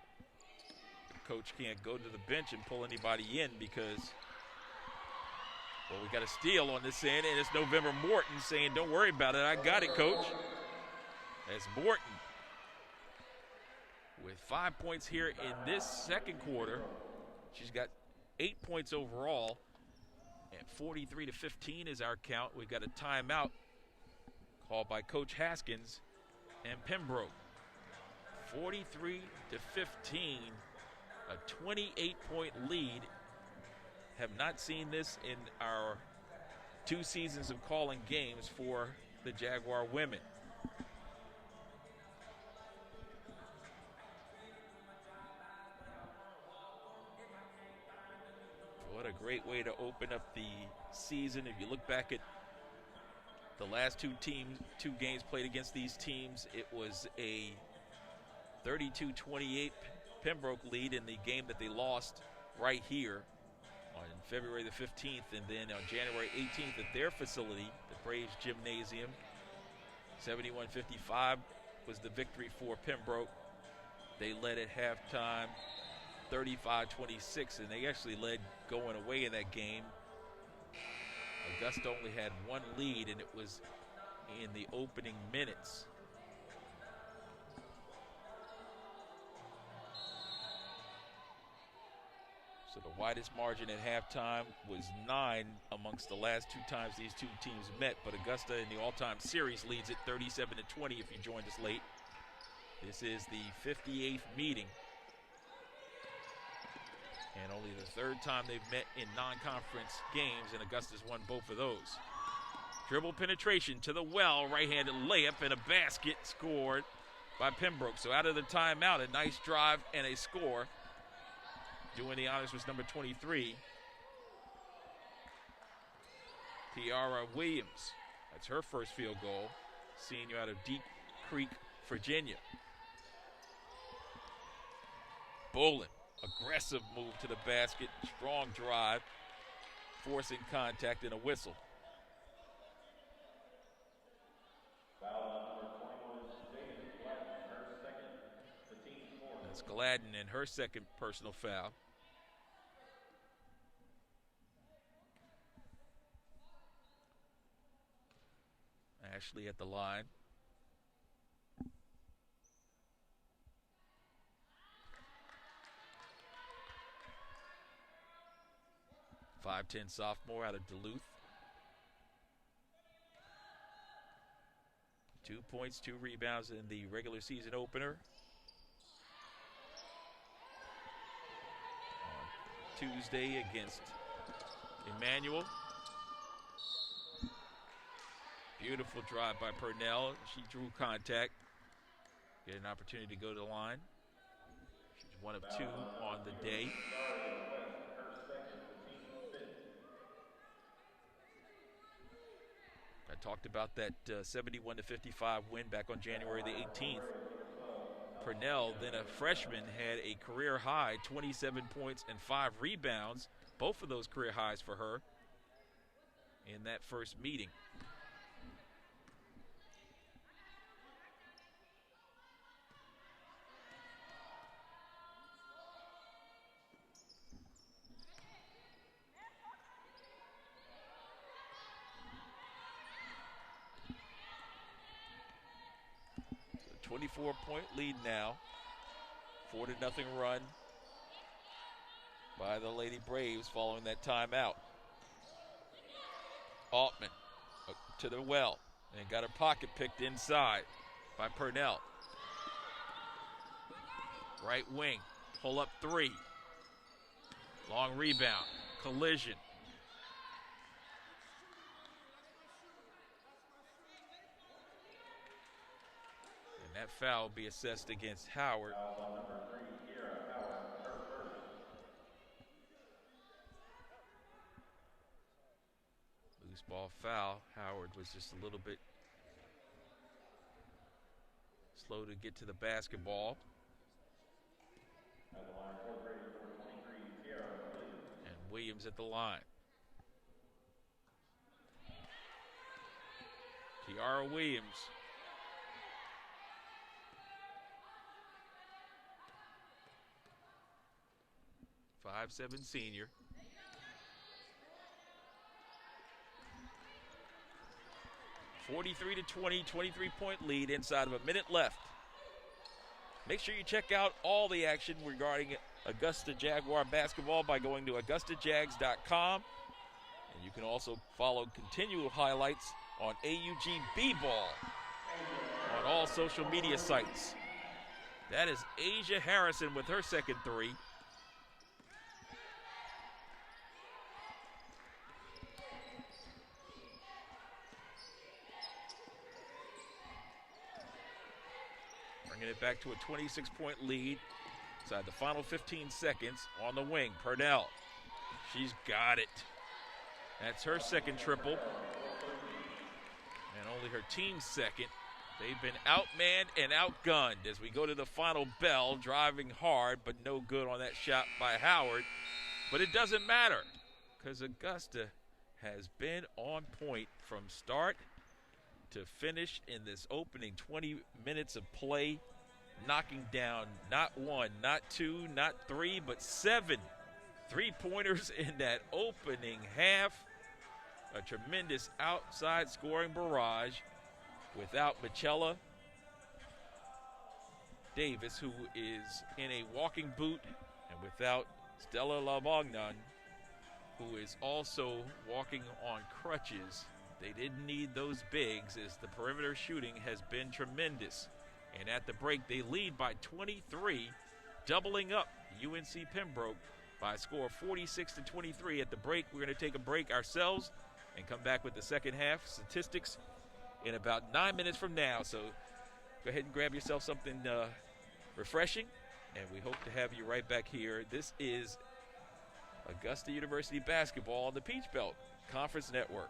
The coach can't go to the bench and pull anybody in because, well, we got a steal on this end, and it's November Morton saying, don't worry about it, I got it, coach. That's Morton with 5 points here in this second quarter. She's got 8 points overall, and 43-15 is our count. We've got a timeout called by Coach Haskins and Pembroke. 43-15, a 28-point lead. Have not seen this in our 2 seasons of calling games for the Jaguar women. What a great way to open up the season. If you look back at the last 2 games played against these teams, it was a 32-28 Pembroke lead in the game that they lost right here on February the 15th, and then on January 18th at their facility, the Braves Gymnasium. 71-55 was the victory for Pembroke. They led at halftime 35-26, and they actually led going away in that game. Augusta only had 1 lead, and it was in the opening minutes. So the widest margin at halftime was 9 amongst the last 2 times these 2 teams met, but Augusta in the all-time series leads it 37-20 if you joined us late. This is the 58th meeting, and only the 3rd time they've met in non-conference games, and Augusta's won both of those. Dribble penetration to the well, right-handed layup, and a basket scored by Pembroke. So out of the timeout, a nice drive and a score. Doing the honors was number 23, Tiara Williams. That's her first field goal, senior out of Deep Creek, Virginia. Bolin, aggressive move to the basket, strong drive, forcing contact and a whistle. That's Gladden in her second personal foul. Ashley at the line. .5'10" sophomore out of Duluth. 2 points, 2 rebounds in the regular season opener. On Tuesday against Emmanuel. Beautiful drive by Purnell. She drew contact. Get an opportunity to go to the line. She's 1 of 2 on the day. I talked about that 71-55 win back on January the 18th. Purnell, then a freshman, had a career high 27 points and 5 rebounds. Both of those career highs for her in that first meeting. So 24-point lead now. 4-0 run by the Lady Braves following that timeout. Altman to the well and got her pocket picked inside by Purnell. Right wing, pull up 3. Long rebound, collision. And that foul will be assessed against Howard. Loose ball foul. Howard was just a little bit slow to get to the basketball. And Williams at the line. Tiara Williams. .57 senior. (43-20), 23-point lead inside of a minute left. Make sure you check out all the action regarding Augusta Jaguar basketball by going to AugustaJags.com. And you can also follow continual highlights on AUG B-Ball on all social media sites. That is Asia Harrison with her second three. Bringing it back to a 26-point lead inside the final 15 seconds on the wing. Purnell, she's got it. That's her second triple, and only her team's second. They've been outmanned and outgunned as we go to the final bell, driving hard, but no good on that shot by Howard. But it doesn't matter because Augusta has been on point from start to finish in this opening 20 minutes of play, knocking down not one, not two, not three, but 7 three-pointers in that opening half. A tremendous outside scoring barrage without Michela Davis, who is in a walking boot, and without Stella Lavognon, who is also walking on crutches. They didn't need those bigs as the perimeter shooting has been tremendous. And at the break, they lead by 23, doubling up UNC Pembroke by a score of 46-23. At the break, we're going to take a break ourselves and come back with the second half statistics in about 9 minutes from now. So go ahead and grab yourself something refreshing, and we hope to have you right back here. This is Augusta University basketball on the Peach Belt Conference Network.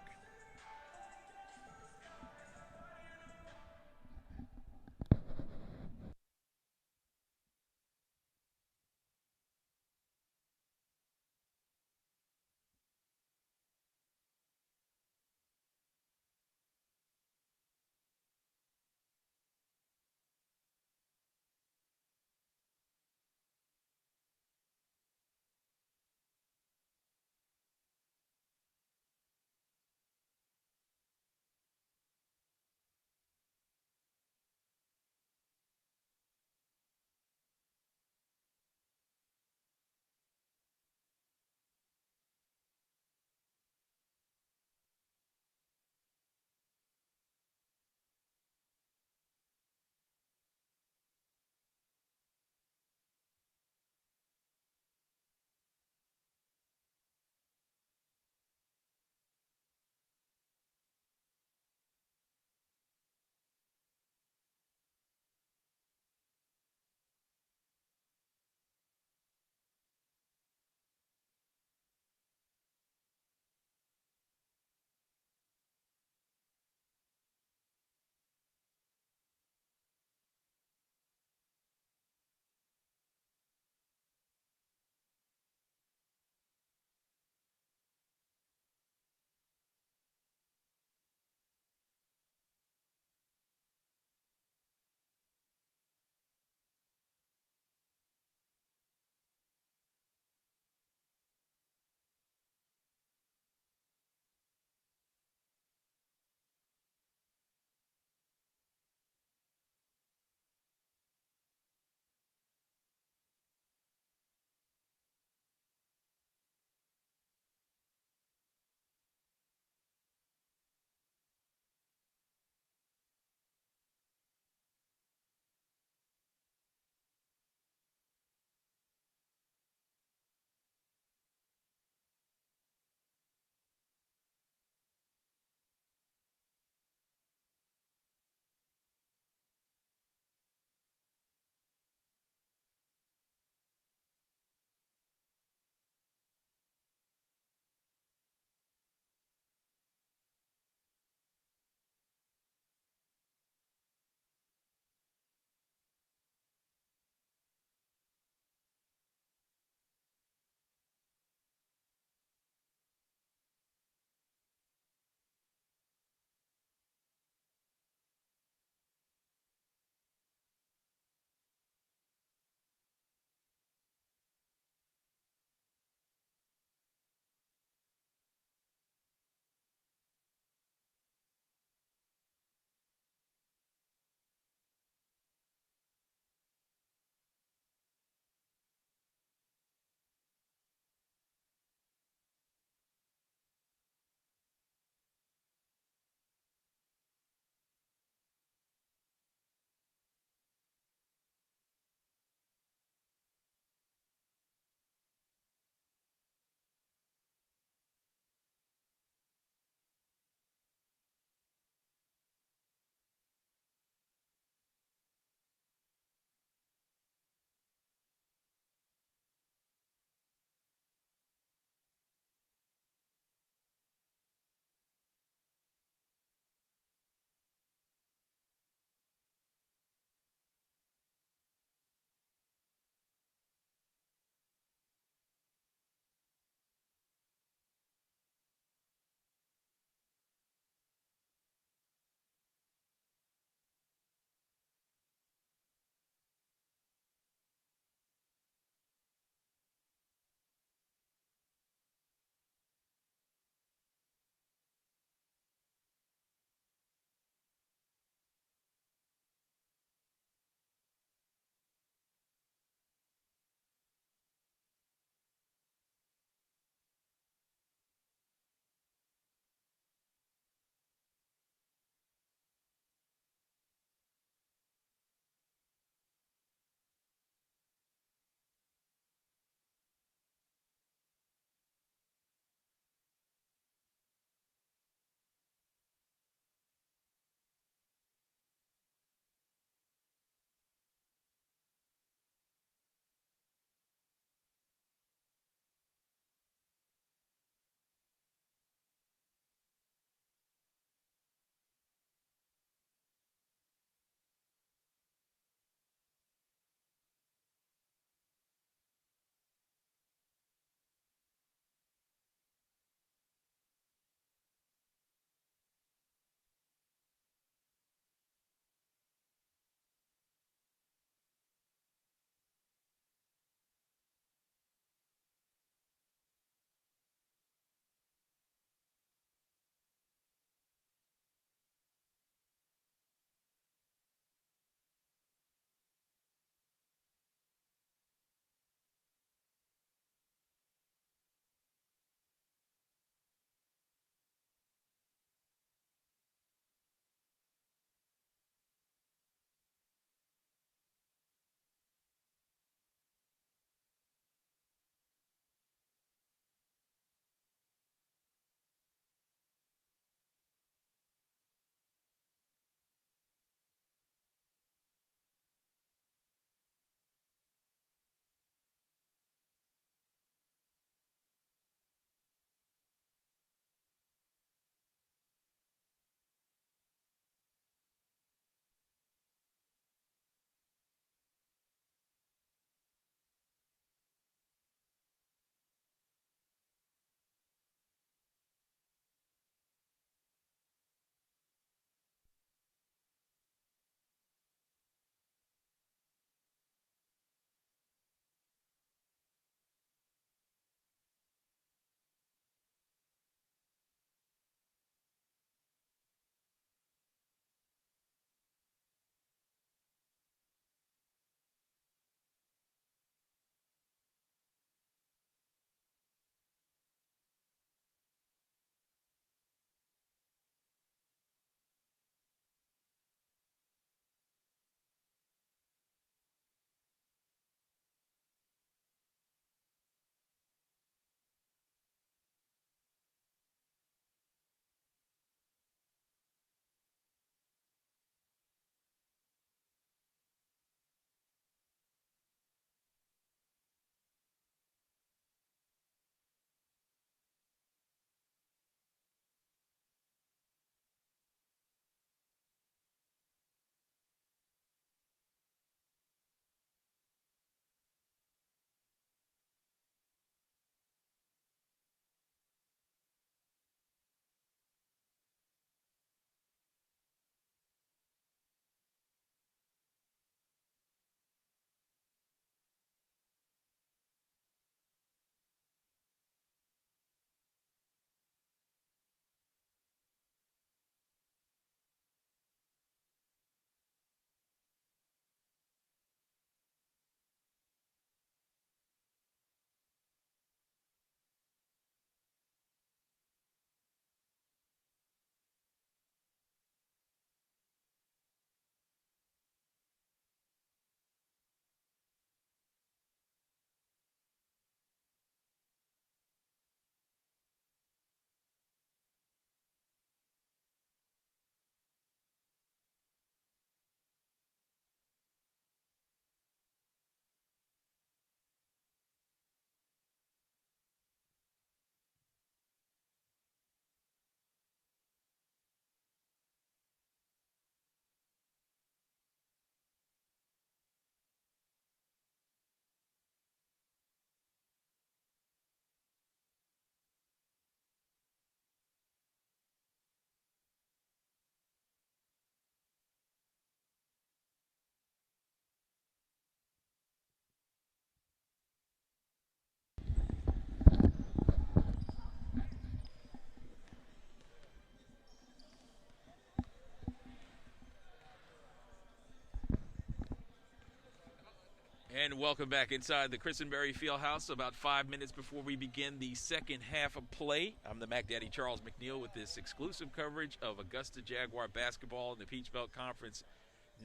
And welcome back inside the Christenberry Fieldhouse. About 5 minutes before we begin the second half of play, I'm the Mac Daddy Charles McNeil with this exclusive coverage of Augusta Jaguar basketball in the Peach Belt Conference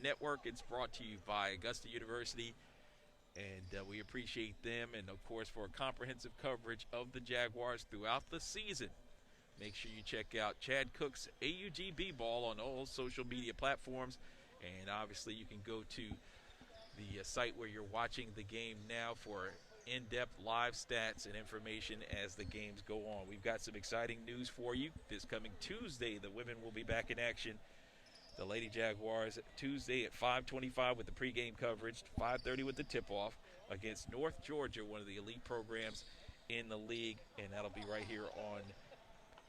Network. It's brought to you by Augusta University, and we appreciate them, and of course for comprehensive coverage of the Jaguars throughout the season. Make sure you check out Chad Cook's AUGB Ball on all social media platforms, and obviously you can go to the site where you're watching the game now for in-depth live stats and information as the games go on. We've got some exciting news for you. This coming Tuesday, the women will be back in action. The Lady Jaguars Tuesday at 5:25 with the pregame coverage, 5:30 with the tip-off against North Georgia, one of the elite programs in the league, and that'll be right here on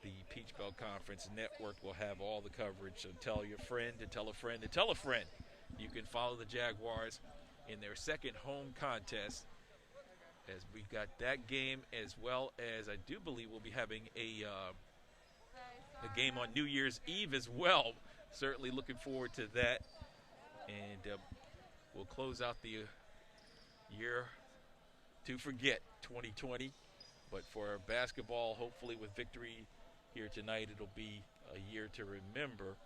the Peach Belt Conference Network. We'll have all the coverage, so tell your friend to tell a friend to tell a friend. You can follow the Jaguars in their second home contest, as we've got that game, as well as I do believe we'll be having a game on New Year's Eve as well. Certainly looking forward to that, and we'll close out the year to forget 2020, but for basketball, hopefully with victory here tonight, it'll be a year to remember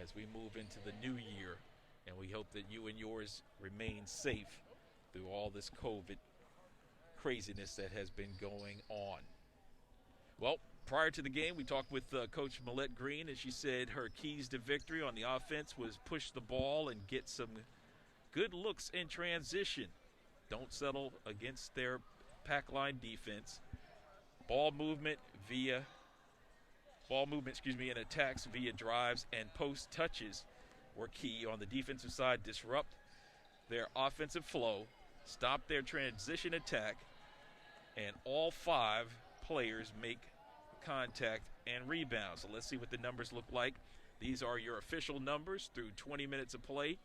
as we move into the new year. And we hope that you and yours remain safe through all this COVID craziness that has been going on. Well, prior to the game, we talked with Coach Millette Green, and she said her keys to victory on the offense was push the ball and get some good looks in transition. Don't settle against their pack line defense. Ball movement and attacks via drives and post touches were key on the defensive side. Disrupt their offensive flow, stop their transition attack, and all 5 players make contact and rebound. So let's see what the numbers look like. These are your official numbers through 20 minutes of play.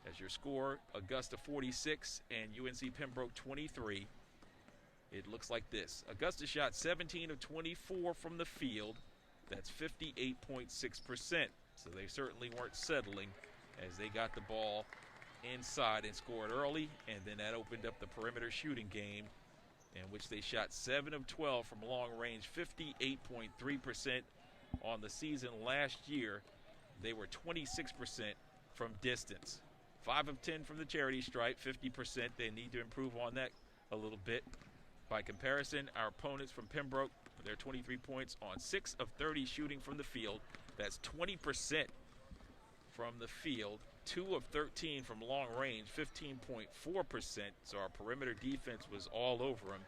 As your score, Augusta 46 and UNC Pembroke 23. It looks like this. Augusta shot 17 of 24 from the field. That's 58.6%. So they certainly weren't settling as they got the ball inside and scored early, and then that opened up the perimeter shooting game, in which they shot 7 of 12 from long range, 58.3% on the season. Last year, they were 26% from distance. 5 of 10 from the charity stripe, 50%. They need to improve on that a little bit. By comparison, our opponents from Pembroke, they're 23 points on 6 of 30 shooting from the field. That's 20% from the field. 2 of 13 from long range, 15.4%. So our perimeter defense was all over them.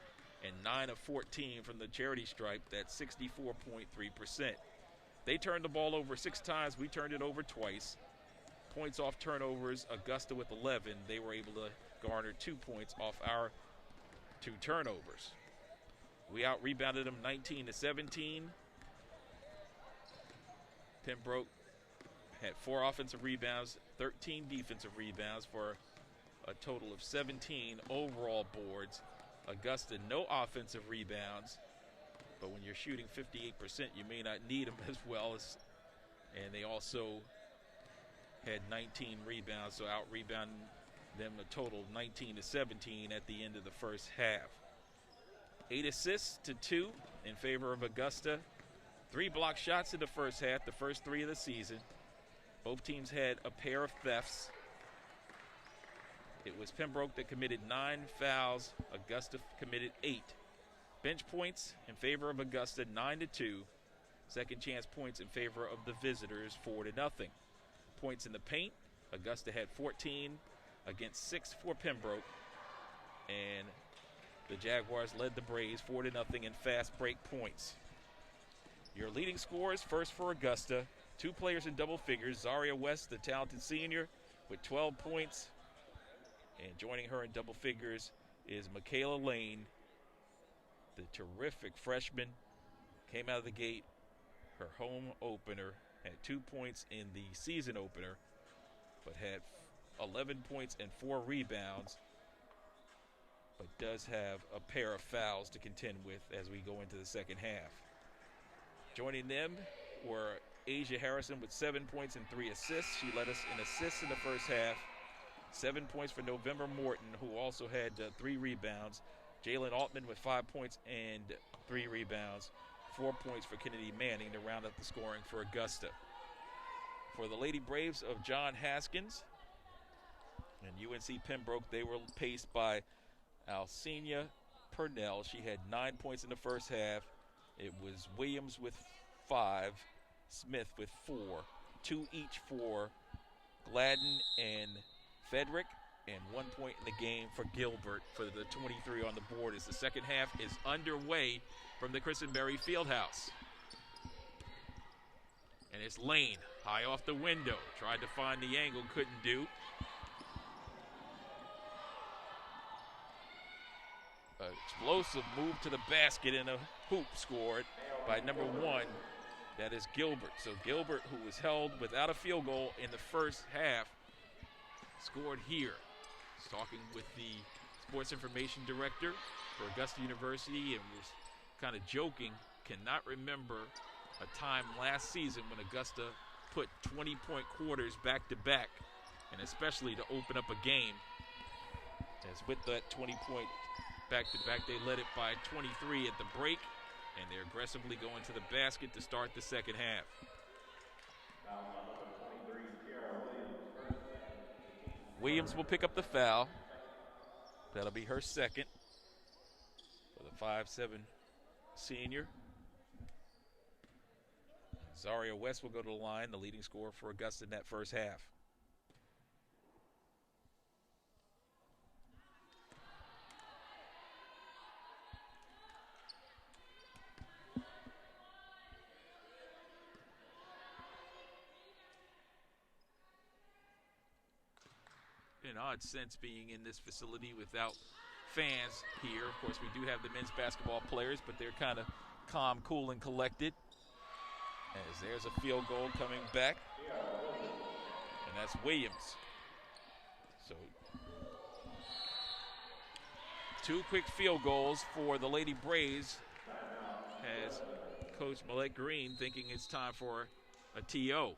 And 9 of 14 from the charity stripe, that's 64.3%. They turned the ball over 6 times. We turned it over twice. Points off turnovers, Augusta with 11. They were able to garner 2 points off our 2 turnovers. We out-rebounded them 19-17. Pembroke had 4 offensive rebounds, 13 defensive rebounds for a total of 17 overall boards. Augusta, no offensive rebounds, but when you're shooting 58%, you may not need them as well. And they also had 19 rebounds, so out-rebounding them a total of 19-17 at the end of the first half. 8 assists to 2 in favor of Augusta. 3 block shots in the first half, the first 3 of the season. Both teams had a pair of thefts. It was Pembroke that committed 9 fouls. Augusta committed 8. Bench points in favor of Augusta, 9-2. Second chance points in favor of the visitors, 4-0. Points in the paint, Augusta had 14 against 6 for Pembroke. And the Jaguars led the Braves 4-0 in fast break points. Your leading scorers, first for Augusta, 2 players in double figures. Zaria West, the talented senior, with 12 points. And joining her in double figures is Michaela Lane, the terrific freshman. Came out of the gate, her home opener, had 2 points in the season opener, but had 11 points and 4 rebounds, but does have a pair of fouls to contend with as we go into the second half. Joining them were Asia Harrison with 7 points and 3 assists. She led us in assists in the first half. 7 points for November Morton, who also had 3 rebounds. Jalen Altman with 5 points and 3 rebounds. 4 points for Kennedy Manning to round up the scoring for Augusta. For the Lady Braves of John Haskins and UNC Pembroke, they were paced by Alcina Purnell. She had 9 points in the first half. It was Williams with 5, Smith with 4, 2 each for Gladden and Fedrick, and 1 point in the game for Gilbert for the 23 on the board as the second half is underway from the Christenberry Fieldhouse. And it's Lane, high off the window. Tried to find the angle, couldn't do. An explosive move to the basket and a hoop scored by number 1. That is Gilbert. So Gilbert, who was held without a field goal in the first half, scored here. He's talking with the sports information director for Augusta University and was kind of joking, cannot remember a time last season when Augusta put 20-point quarters back-to-back, and especially to open up a game. As with that 20-point back-to-back, they led it by 23 at the break, and they're aggressively going to the basket to start the second half. Williams will pick up the foul. That'll be her second for the 5'7" senior. Zaria West will go to the line, the leading scorer for Augusta in that first half. An odd sense being in this facility without fans here. Of course, we do have the men's basketball players, but they're kind of calm, cool, and collected. As there's a field goal coming back, and that's Williams. So 2 quick field goals for the Lady Braves as Coach Millette Green thinking it's time for a TO.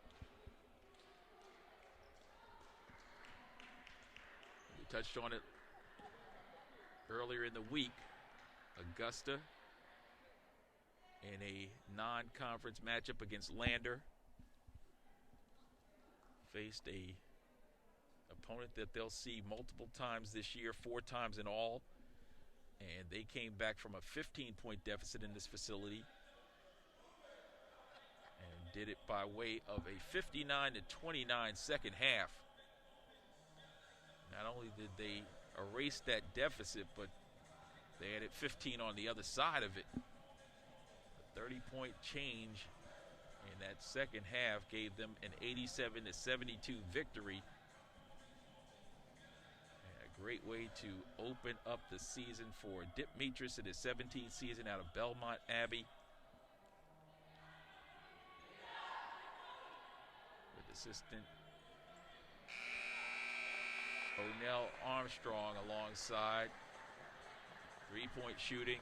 We touched on it earlier in the week. Augusta in a non-conference matchup against Lander faced a opponent that they'll see multiple times this year, 4 times in all, and they came back from a 15-point deficit in this facility and did it by way of a 59-29 second half. Not only did they erase that deficit, but they added 15 on the other side of it. 30-point change in that second half gave them an 87-72 victory. And a great way to open up the season for Dip Metris in his 17th season out of Belmont Abbey. With assistant O'Neill Armstrong alongside. 3-point shooting.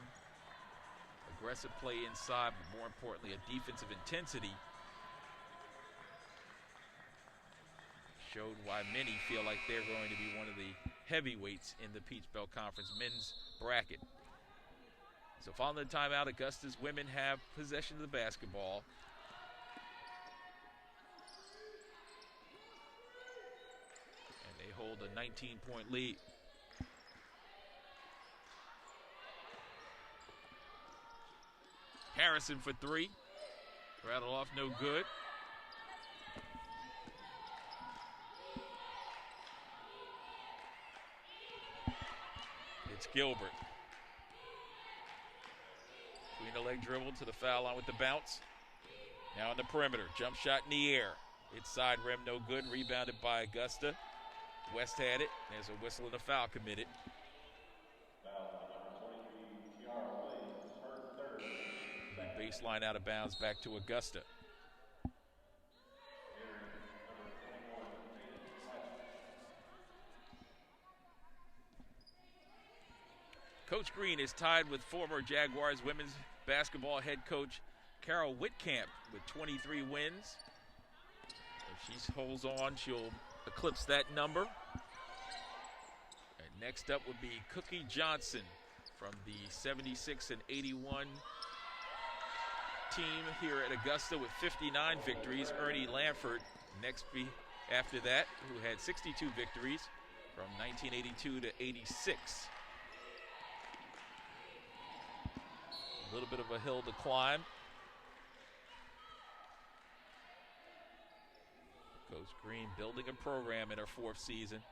Aggressive play inside, but more importantly, a defensive intensity. Showed why many feel like they're going to be one of the heavyweights in the Peach Belt Conference men's bracket. So following the timeout, Augusta's women have possession of the basketball. And they hold a 19-point lead. Harrison for 3. Rattled off, no good. It's Gilbert. Between the leg dribble to the foul line with the bounce. Now on the perimeter, jump shot in the air. It's side rim, no good. Rebounded by Augusta. West had it. There's a whistle and a foul committed. Baseline out of bounds back to Augusta. Coach Green is tied with former Jaguars women's basketball head coach Carol Whitcamp with 23 wins. If she holds on, she'll eclipse that number. Next up would be Cookie Johnson from the 76 and 81 team here at Augusta with 59 victories. Ernie Lanford next after that, who had 62 victories from 1982 to 86. A little bit of a hill to climb. Coach Green building a program in her 4th season.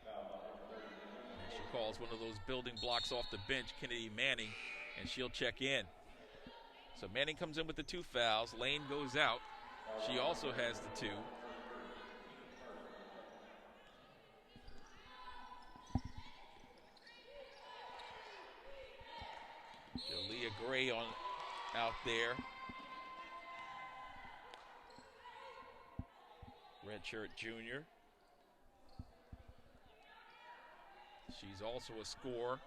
And she calls one of those building blocks off the bench, Kennedy Manning, and she'll check in. So Manning comes in with the 2 fouls. Lane goes out. She also has the 2. Jalea Gray out there. Redshirt junior. She's also a scorer.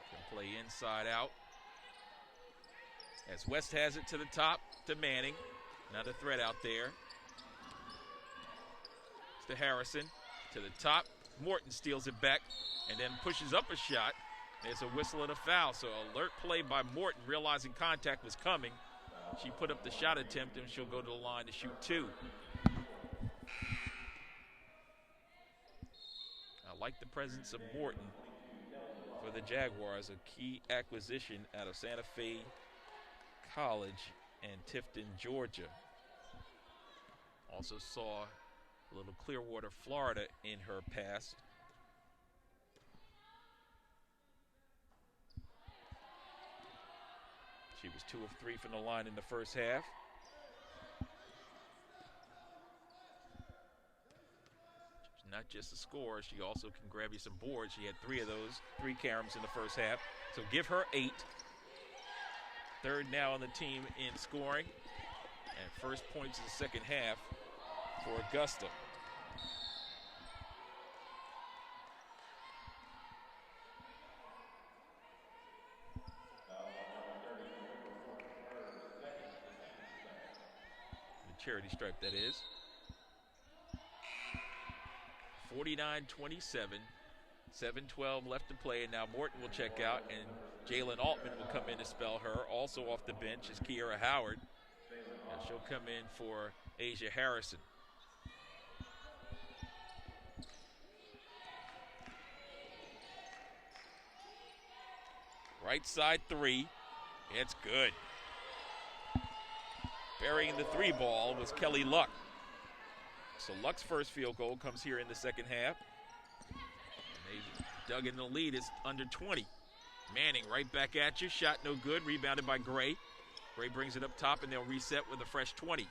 Can play inside out. As West has it to the top to Manning. Another threat out there. It's to Harrison. To the top. Morton steals it back and then pushes up a shot. There's a whistle and a foul. So alert play by Morton, realizing contact was coming. She put up the shot attempt and she'll go to the line to shoot 2. I like the presence of Morton for the Jaguars, a key acquisition out of Santa Fe College and Tifton, Georgia. Also saw a little Clearwater, Florida in her past. She was 2 of 3 from the line in the first half. She's not just a scorer, she also can grab you some boards. She had 3 of those, 3 caroms in the first half. So give her 8. 3rd now on the team in scoring. And first points of the second half for Augusta. The charity stripe, that is. 49-27. 7:12 left to play, and now Morton will check out, and Jalen Altman will come in to spell her. Also off the bench is Kiera Howard, and she'll come in for Asia Harrison. Right side 3, it's good. Burying the 3 ball was Kelly Luck. So Luck's first field goal comes here in the second half. They dug in the lead. It's under 20. Manning right back at you. Shot no good. Rebounded by Gray. Gray brings it up top, and they'll reset with a fresh 20.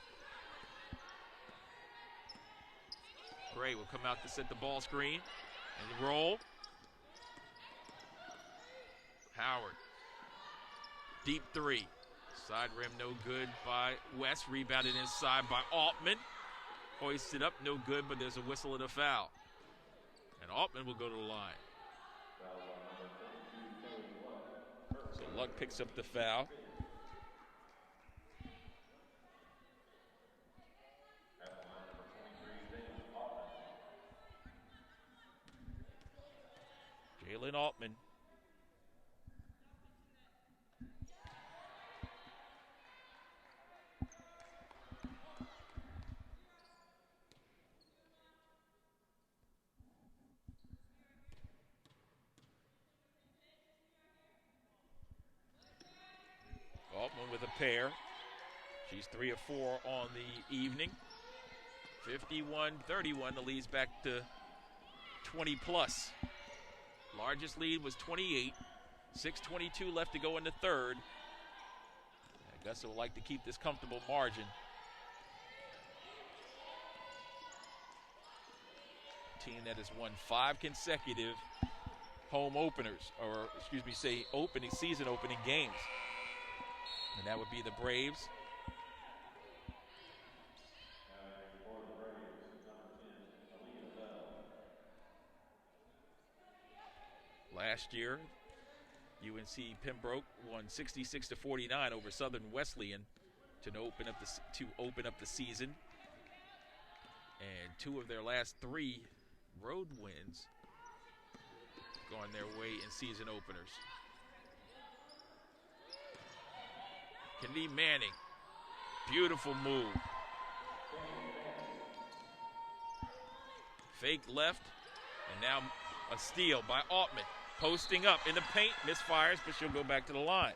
Gray will come out to set the ball screen and roll. Howard. Deep 3. Side rim no good by West. Rebounded inside by Altman. Hoisted up, no good, but there's a whistle and a foul. And Altman will go to the line. So Luck picks up the foul. Jalen Altman. Altman with a pair. She's 3 of 4 on the evening. 51-31, the lead's back to 20 plus. Largest lead was 28. 6:22 left to go in the third. Augusta would like to keep this comfortable margin. Team that has won 5 consecutive home openers, or excuse me, say season opening games. And that would be the Braves. Last year, UNC Pembroke won 66-49 over Southern Wesleyan. to open up the season. And 2 of their last 3 road wins going their way in season openers. Kennedy Manning, beautiful move. Fake left, and now a steal by Altman. Posting up in the paint, misfires, but she'll go back to the line.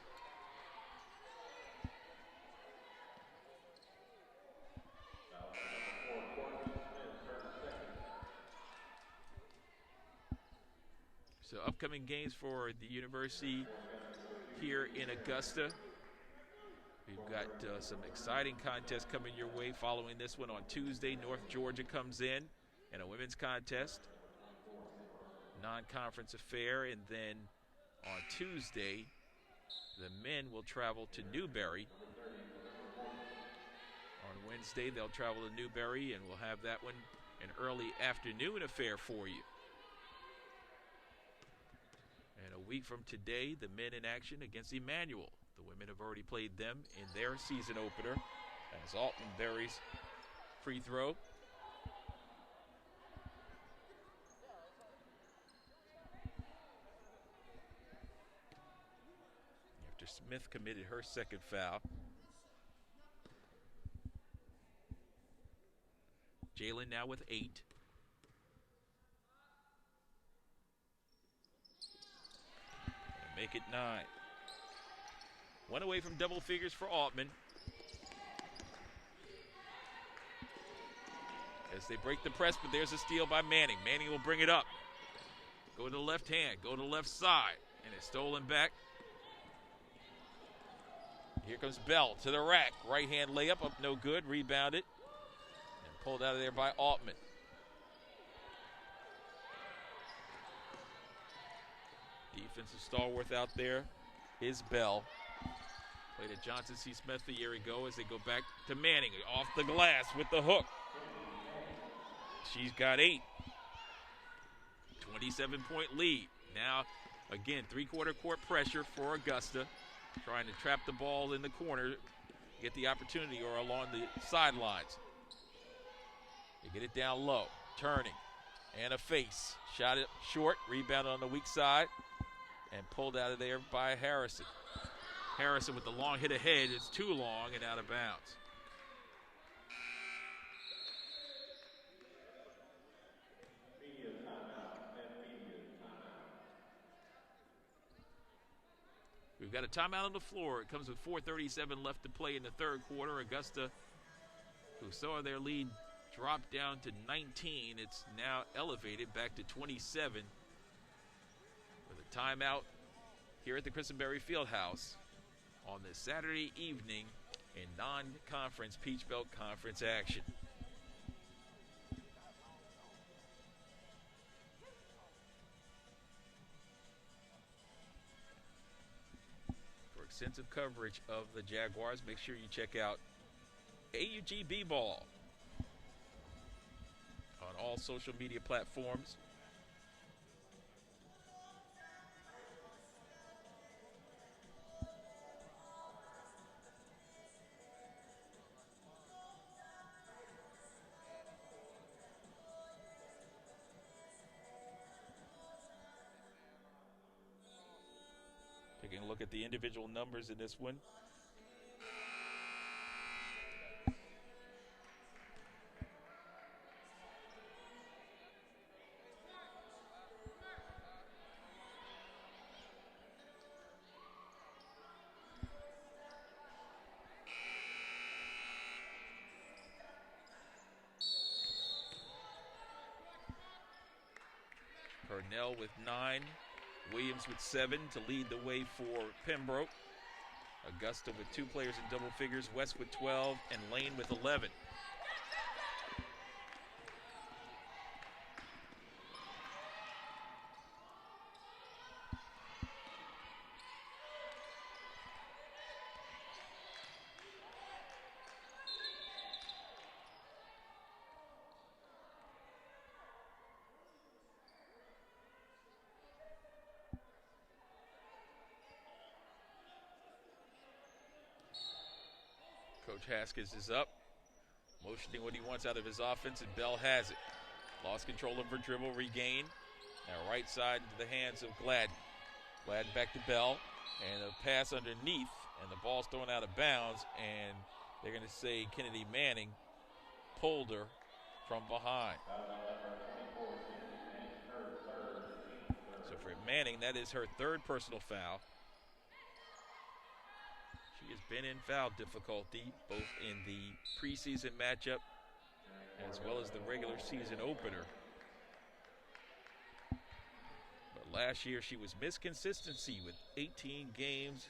So upcoming games for the university here in Augusta. We've got some exciting contests coming your way following this one on Tuesday. North Georgia comes in a women's contest, non-conference affair. And then on Tuesday, the men will travel to Newberry. On Wednesday, they'll travel to Newberry, and we'll have that one an early afternoon affair for you. And a week from today, the men in action against Emmanuel. The women have already played them in their season opener as Alton buries free throw. After Smith committed her second foul. Jalen now with 8. Make it 9. 1 away from double figures for Altman. As they break the press, but there's a steal by Manning. Manning will bring it up. Go to the left hand, go to the left side, and it's stolen back. Here comes Bell to the rack. Right hand layup, up no good, rebounded, and pulled out of there by Altman. Defensive stalwart out there is Bell. Played at Johnson C. Smith a year ago as they go back to Manning. Off the glass with the hook. She's got 8. 27-point lead. Now, again, three-quarter court pressure for Augusta. Trying to trap the ball in the corner, get the opportunity, or along the sidelines. They get it down low. Turning. And a face. Shot it short. Rebounded on the weak side. And pulled out of there by Harrison. Harrison with the long hit ahead. It's too long and out of bounds. We've got a timeout on the floor. It comes with 4:37 left to play in the third quarter. Augusta, who saw their lead drop down to 19, it's now elevated back to 27 with a timeout here at the Christenberry Fieldhouse on this Saturday evening in non-conference Peach Belt Conference action. For extensive coverage of the Jaguars, make sure you check out AUGB Ball on all social media platforms. Taking a look at the individual numbers in this one. Purnell with 9. Williams with 7 to lead the way for Pembroke. Augusta with 2 players in double figures, West with 12, and Lane with 11. Coach Haskins is up, motioning what he wants out of his offense, and Bell has it. Lost control of her dribble, regained. Now right side into the hands of Gladden. Gladden back to Bell, and a pass underneath, and the ball's thrown out of bounds, and they're going to say Kennedy Manning pulled her from behind. So for Manning, that is her third personal foul. She has been in foul difficulty, both in the preseason matchup as well as the regular season opener. But last year she was missed consistency with 18 games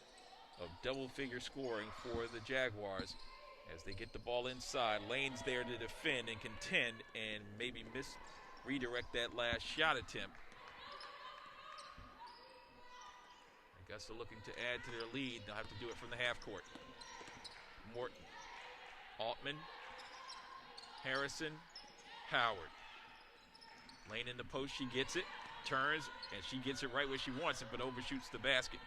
of double-figure scoring for the Jaguars. As they get the ball inside, Lane's there to defend and contend and maybe redirect that last shot attempt. Augusta looking to add to their lead. They'll have to do it from the half court. Morton, Altman, Harrison, Howard. Lane in the post, she gets it, turns, and she gets it right where she wants it, but overshoots the basket.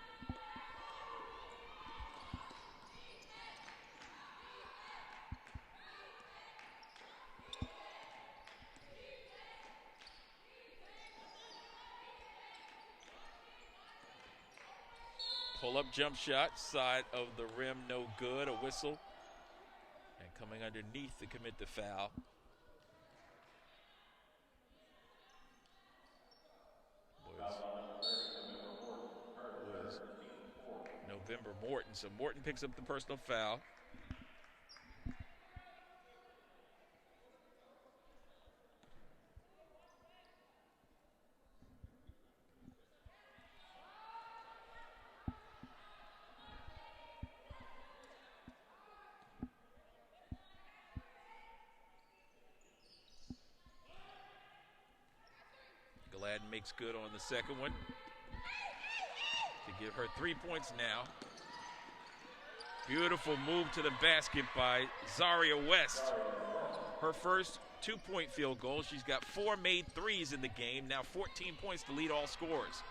Pull-up jump shot, side of the rim, no good, a whistle. And coming underneath to commit the foul was November Morton. So Morton picks up the personal foul. Gladden makes good on the second one to give her 3 points now. Beautiful move to the basket by Zaria West. Her first 2-point field goal. She's got 4 made threes in the game. Now 14 points to lead all scorers.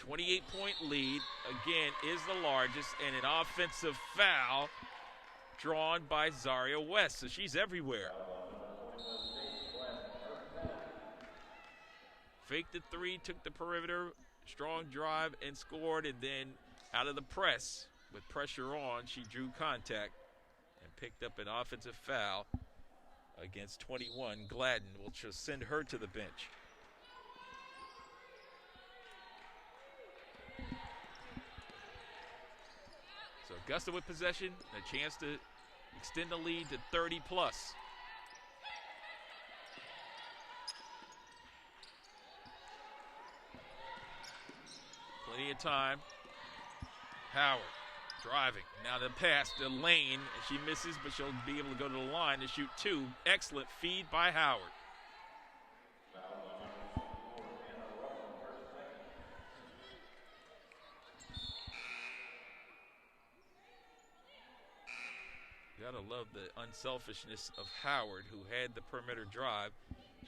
28-point lead, again, is the largest, and an offensive foul drawn by Zaria West. So she's everywhere. Faked the three, took the perimeter, strong drive, and scored. And then out of the press, with pressure on, she drew contact and picked up an offensive foul against 21. Gladden will just send her to the bench. So Augusta with possession, a chance to extend the lead to 30 plus. Plenty of time. Howard driving. Now the pass to Lane. She misses, but she'll be able to go to the line to shoot 2. Excellent feed by Howard. Gotta love the unselfishness of Howard, who had the perimeter drive.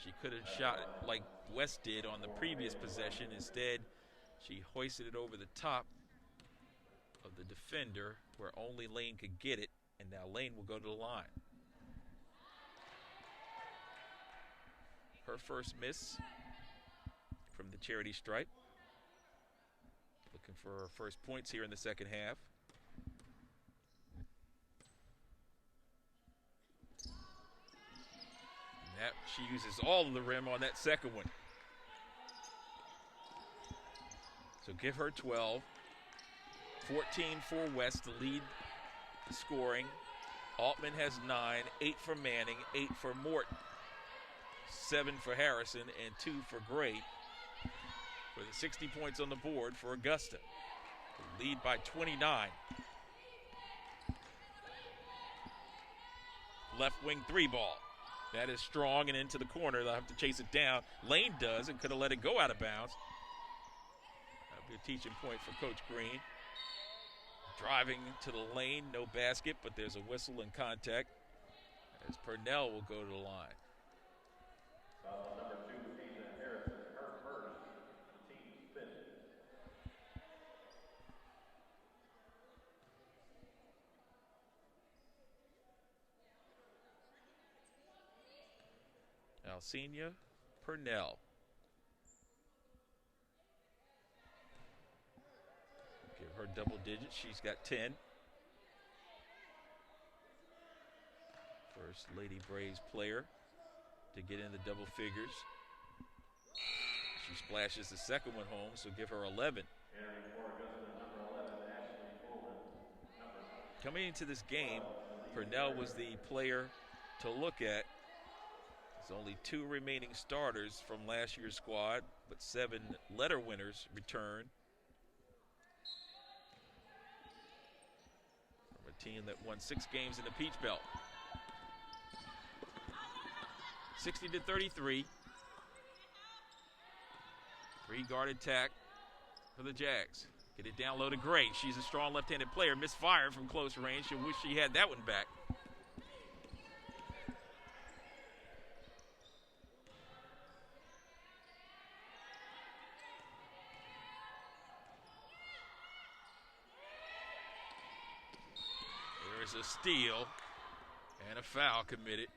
She could have shot it like West did on the previous possession. Instead, she hoisted it over the top of the defender where only Lane could get it, and now Lane will go to the line. Her first miss from the charity stripe. Looking for her first points here in the second half. And she uses all of the rim on that second one. So give her 12. 14 for West to lead the scoring. Altman has 9, 8 for Manning, 8 for Morton, 7 for Harrison, and 2 for Gray for the 60 points on the board for Augusta. The lead by 29. Left wing 3 ball. That is strong and into the corner. They'll have to chase it down. Lane does and could have let it go out of bounds. That'll be a teaching point for Coach Green. Driving to the lane, no basket, but there's a whistle and contact as Purnell will go to the line. Number 2, Ethan Harrison, her first team finish. Alcina Purnell. Give her double digits. She's got 10. First Lady Braves player to get in the double figures. She splashes the second one home, so give her 11. Coming into this game, Purnell was the player to look at. There's only 2 remaining starters from last year's squad, but 7 letter winners return. From a team that won 6 games in the Peach Belt. 60-33. 3-guard attack for the Jags. Get it down low to Gray. She's a strong left-handed player. Misfired from close range. She'll wish she had that one back. There's a steal and a foul committed.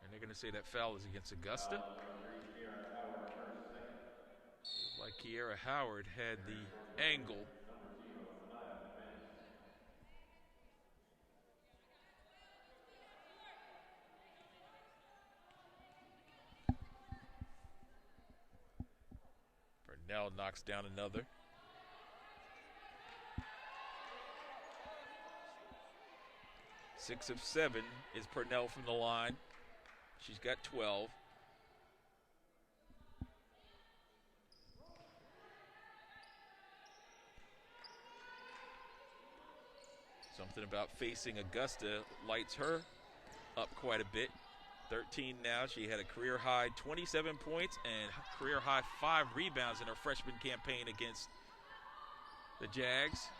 And they're going to say that foul is against Augusta. Like Kiera Howard had the angle. Purnell knocks down another. Six of 7 is Purnell from the line. She's got 12. Something about facing Augusta lights her up quite a bit. 13 now. She had a career high 27 points and career high 5 rebounds in her freshman campaign against the Jags.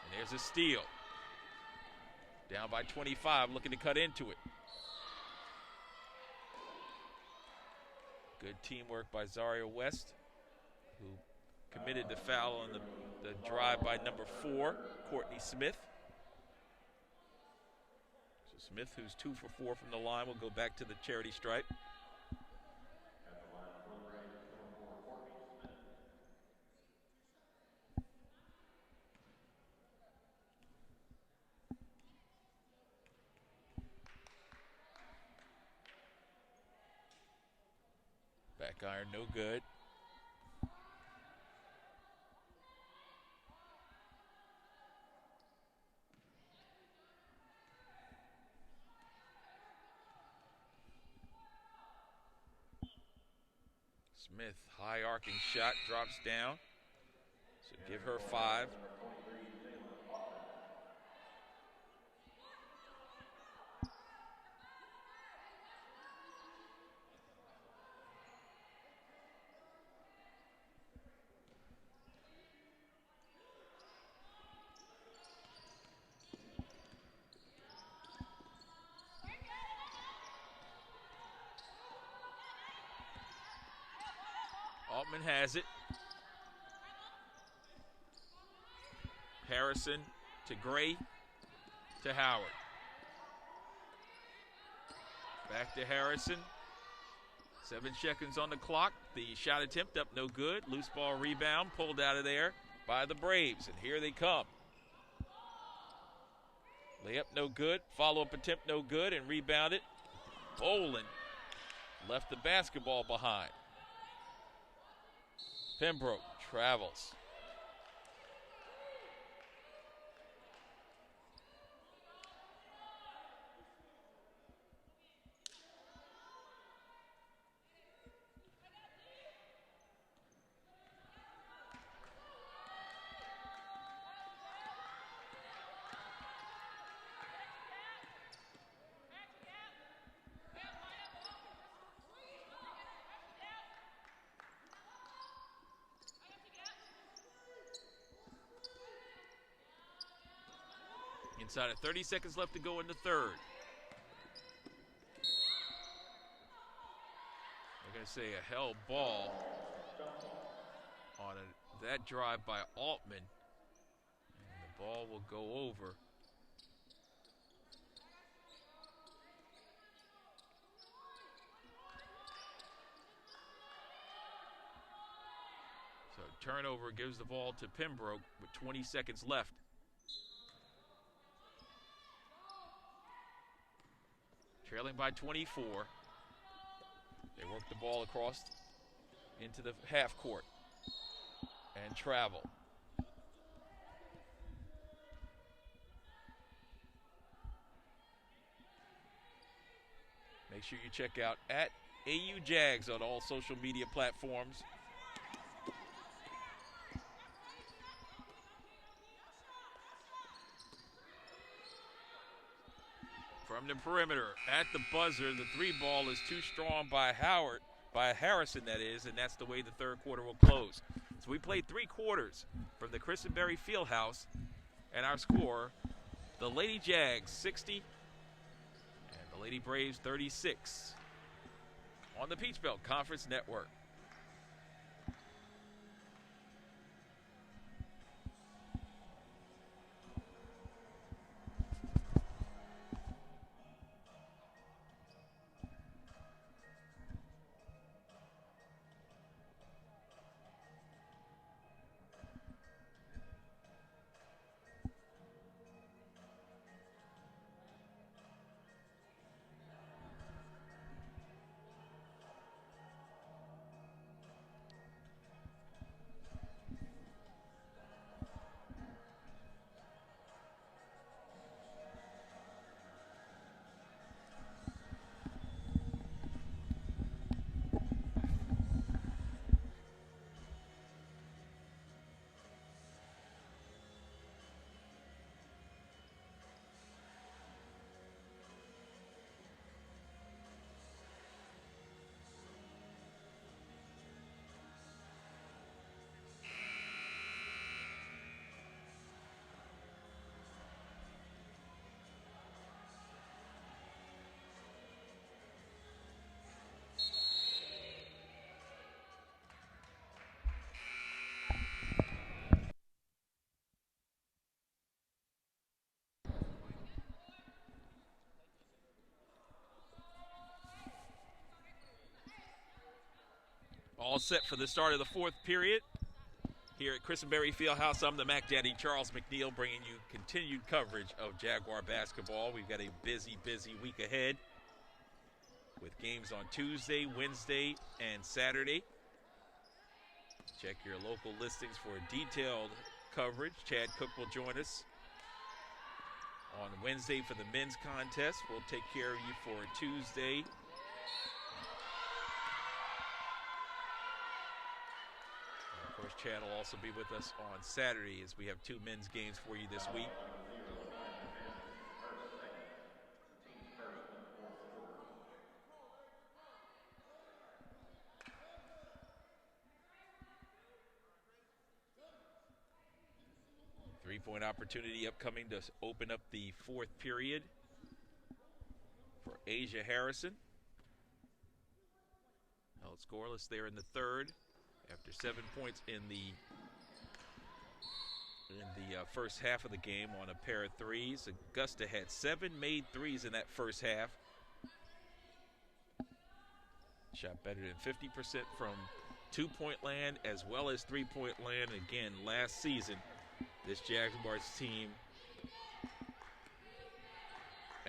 And there's a steal. Down by 25, looking to cut into it. Good teamwork by Zaria West, who committed the foul on the drive by number 4, Courtney Smith. So Smith, who's 2 for 4 from the line, will go back to the charity stripe. Back iron, no good. Smith, high arcing shot, drops down. So give her 5. Altman has it. Harrison to Gray to Howard. Back to Harrison. 7 seconds on the clock. The shot attempt up no good. Loose ball rebound pulled out of there by the Braves. And here they come. Layup no good. Follow-up attempt no good and rebounded. Bolin left the basketball behind. Pembroke travels. Inside of 30 seconds left to go in the third. They're going to say a held ball on that drive by Altman. And the ball will go over So turnover gives the ball to Pembroke with 20 seconds left. Trailing by 24. They work the ball across into the half court and travel. Make sure you check out at AU Jags on all social media platforms. From the perimeter, at the buzzer, the three ball is too strong by Harrison, that is, and that's the way the third quarter will close. So we played 3 quarters from the Christenberry Fieldhouse, and our score, the Lady Jags 60 and the Lady Braves 36 on the Peach Belt Conference Network. All set for the start of the fourth period. Here at Christenberry Fieldhouse, I'm the Mac Daddy, Charles McNeil, bringing you continued coverage of Jaguar basketball. We've got a busy, busy week ahead with games on Tuesday, Wednesday, and Saturday. Check your local listings for detailed coverage. Chad Cook will join us on Wednesday for the men's contest. We'll take care of you for Tuesday. Of course, Chad will also be with us on Saturday as we have 2 men's games for you this week. Three-point opportunity upcoming to open up the fourth period for Asia Harrison. Held scoreless there in the third after 7 points in the first half of the game on a pair of threes. Augusta had 7 made threes in that first half. Shot better than 50% from 2-point land as well as 3-point land. Again, last season, this Jaguars team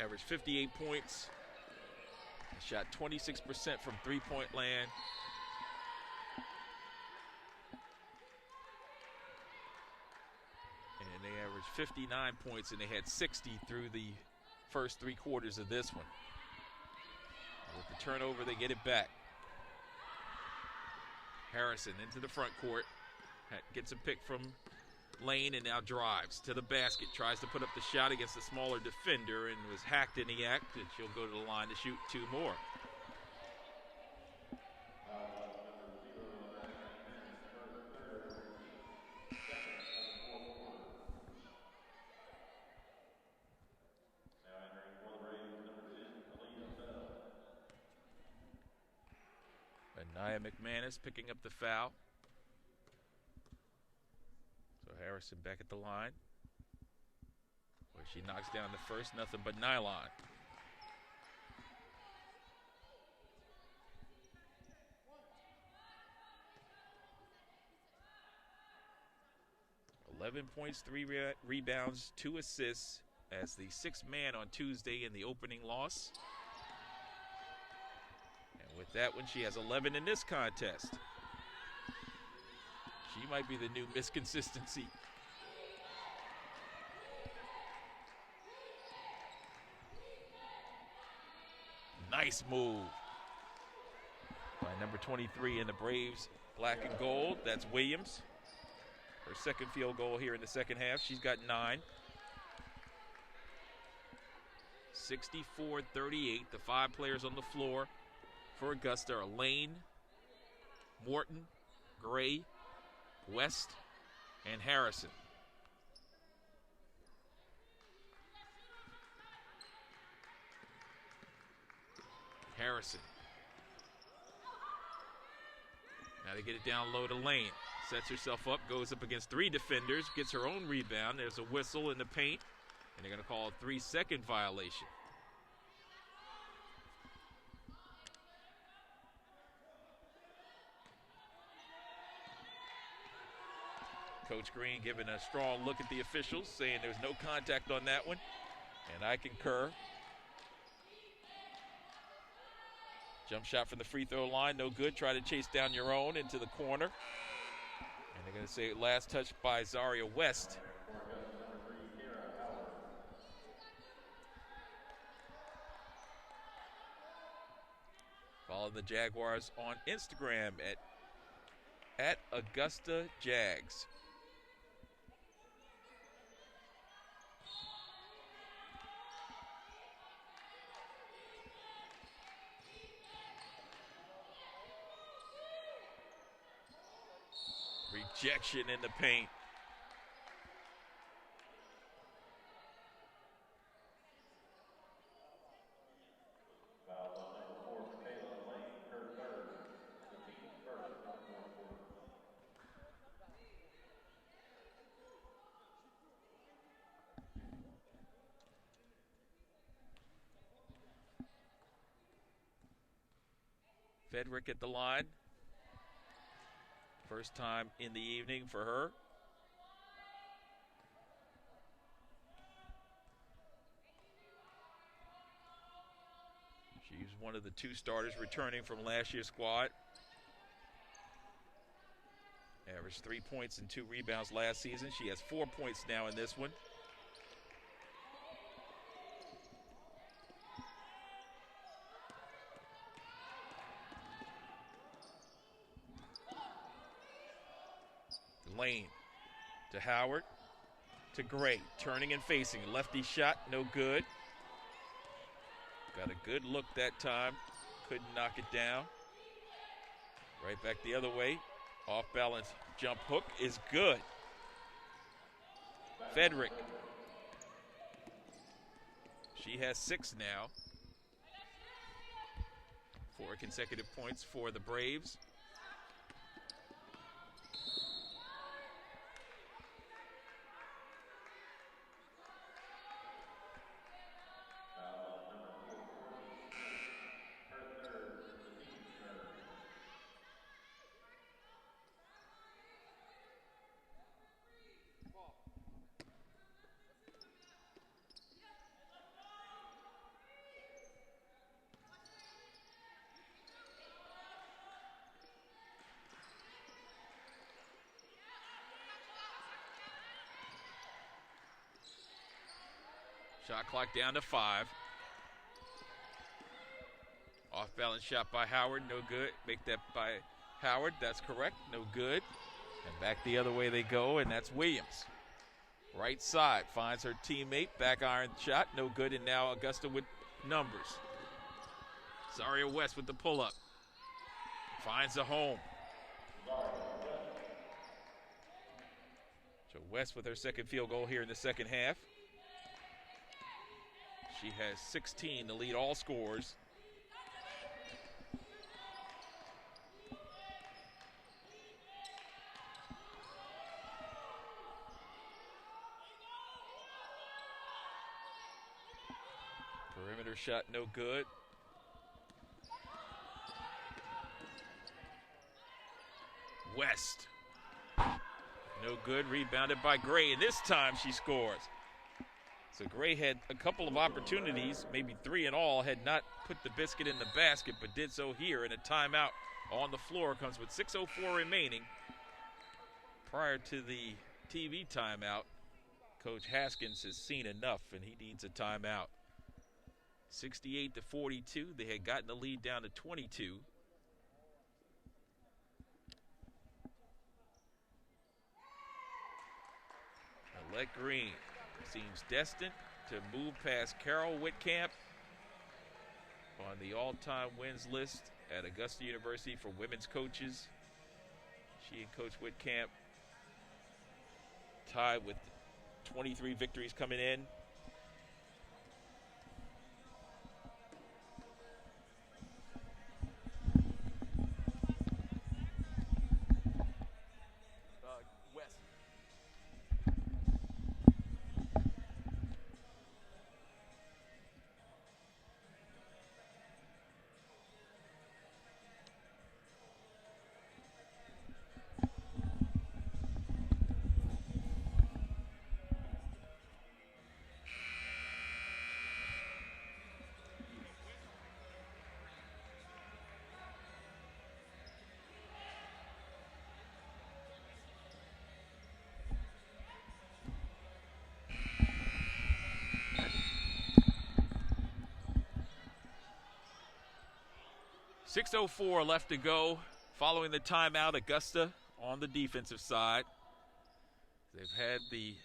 averaged 58 points, shot 26% from 3-point land. And they averaged 59 points, and they had 60 through the first 3 quarters of this one. With the turnover, they get it back. Harrison into the front court, gets a pick from Lane and now drives to the basket, tries to put up the shot against a smaller defender and was hacked in the act, and she'll go to the line to shoot 2 more. Anaya McManus picking up the foul. So Harrison back at the line, where she knocks down the first, nothing but nylon. 11 points, 3 rebounds, 2 assists as the sixth man on Tuesday in the opening loss. And with that one, she has 11 in this contest. She might be the new Miss Consistency. Nice move by number 23 in the Braves, black and gold. That's Williams. Her second field goal here in the second half. She's got 9. 64-38. The 5 players on the floor for Augusta are Lane, Morton, Gray, West, and Harrison. Harrison. Now to get it down low to Lane. Sets herself up, goes up against 3 defenders, gets her own rebound. There's a whistle in the paint, and they're going to call a 3-second violation. Coach Green giving a strong look at the officials, saying there's no contact on that one, and I concur. Jump shot from the free throw line, no good. Try to chase down your own into the corner. And they're going to say last touch by Zaria West. Follow the Jaguars on Instagram at Augusta Jags. Rejection in the paint. Fedrick at the line. First time in the evening for her. She's one of the 2 starters returning from last year's squad. Averaged 3 points and 2 rebounds last season. She has 4 points now in this one. Lane to Howard to Gray, turning and facing. Lefty shot, no good. Got a good look that time. Couldn't knock it down. Right back the other way. Off balance jump hook is good. Fedrick. She has 6 now. 4 consecutive points for the Braves. Shot clock down to 5. Off balance shot by Howard, no good. Make that by Howard, that's correct, no good. And back the other way they go, and that's Williams. Right side, finds her teammate, back iron shot, no good, and now Augusta with numbers. Zaria West with the pull-up. Finds a home. So West with her second field goal here in the second half. She has 16 to lead all scorers. Perimeter shot no good. West. no good. Rebounded by Gray, and this time she scores. So Gray had a couple of opportunities, maybe 3 in all, had not put the biscuit in the basket, but did so here. And a timeout on the floor comes with 6:04 remaining. Prior to the TV timeout, Coach Haskins has seen enough, and he needs a timeout. 68-42. They had gotten the lead down to 22. Alec Green seems destined to move past Carol Whitcamp on the all-time wins list at Augusta University for women's coaches. She and Coach Whitcamp tied with 23 victories coming in. West. 6:04 left to go. Following the timeout, Augusta on the defensive side. They've had the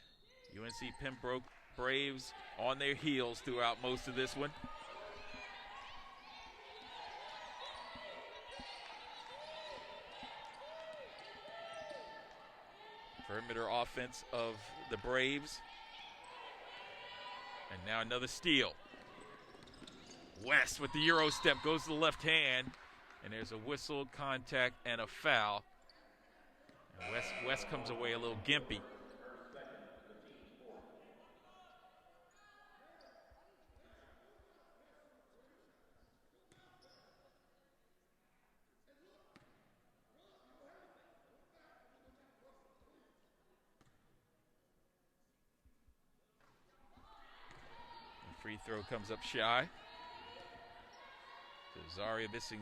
UNC Pembroke Braves on their heels throughout most of this one. Perimeter offense of the Braves. And now another steal. West with the Euro step goes to the left hand, and there's a whistle, contact, and a foul. And West comes away a little gimpy. The free throw comes up shy. Zaria missing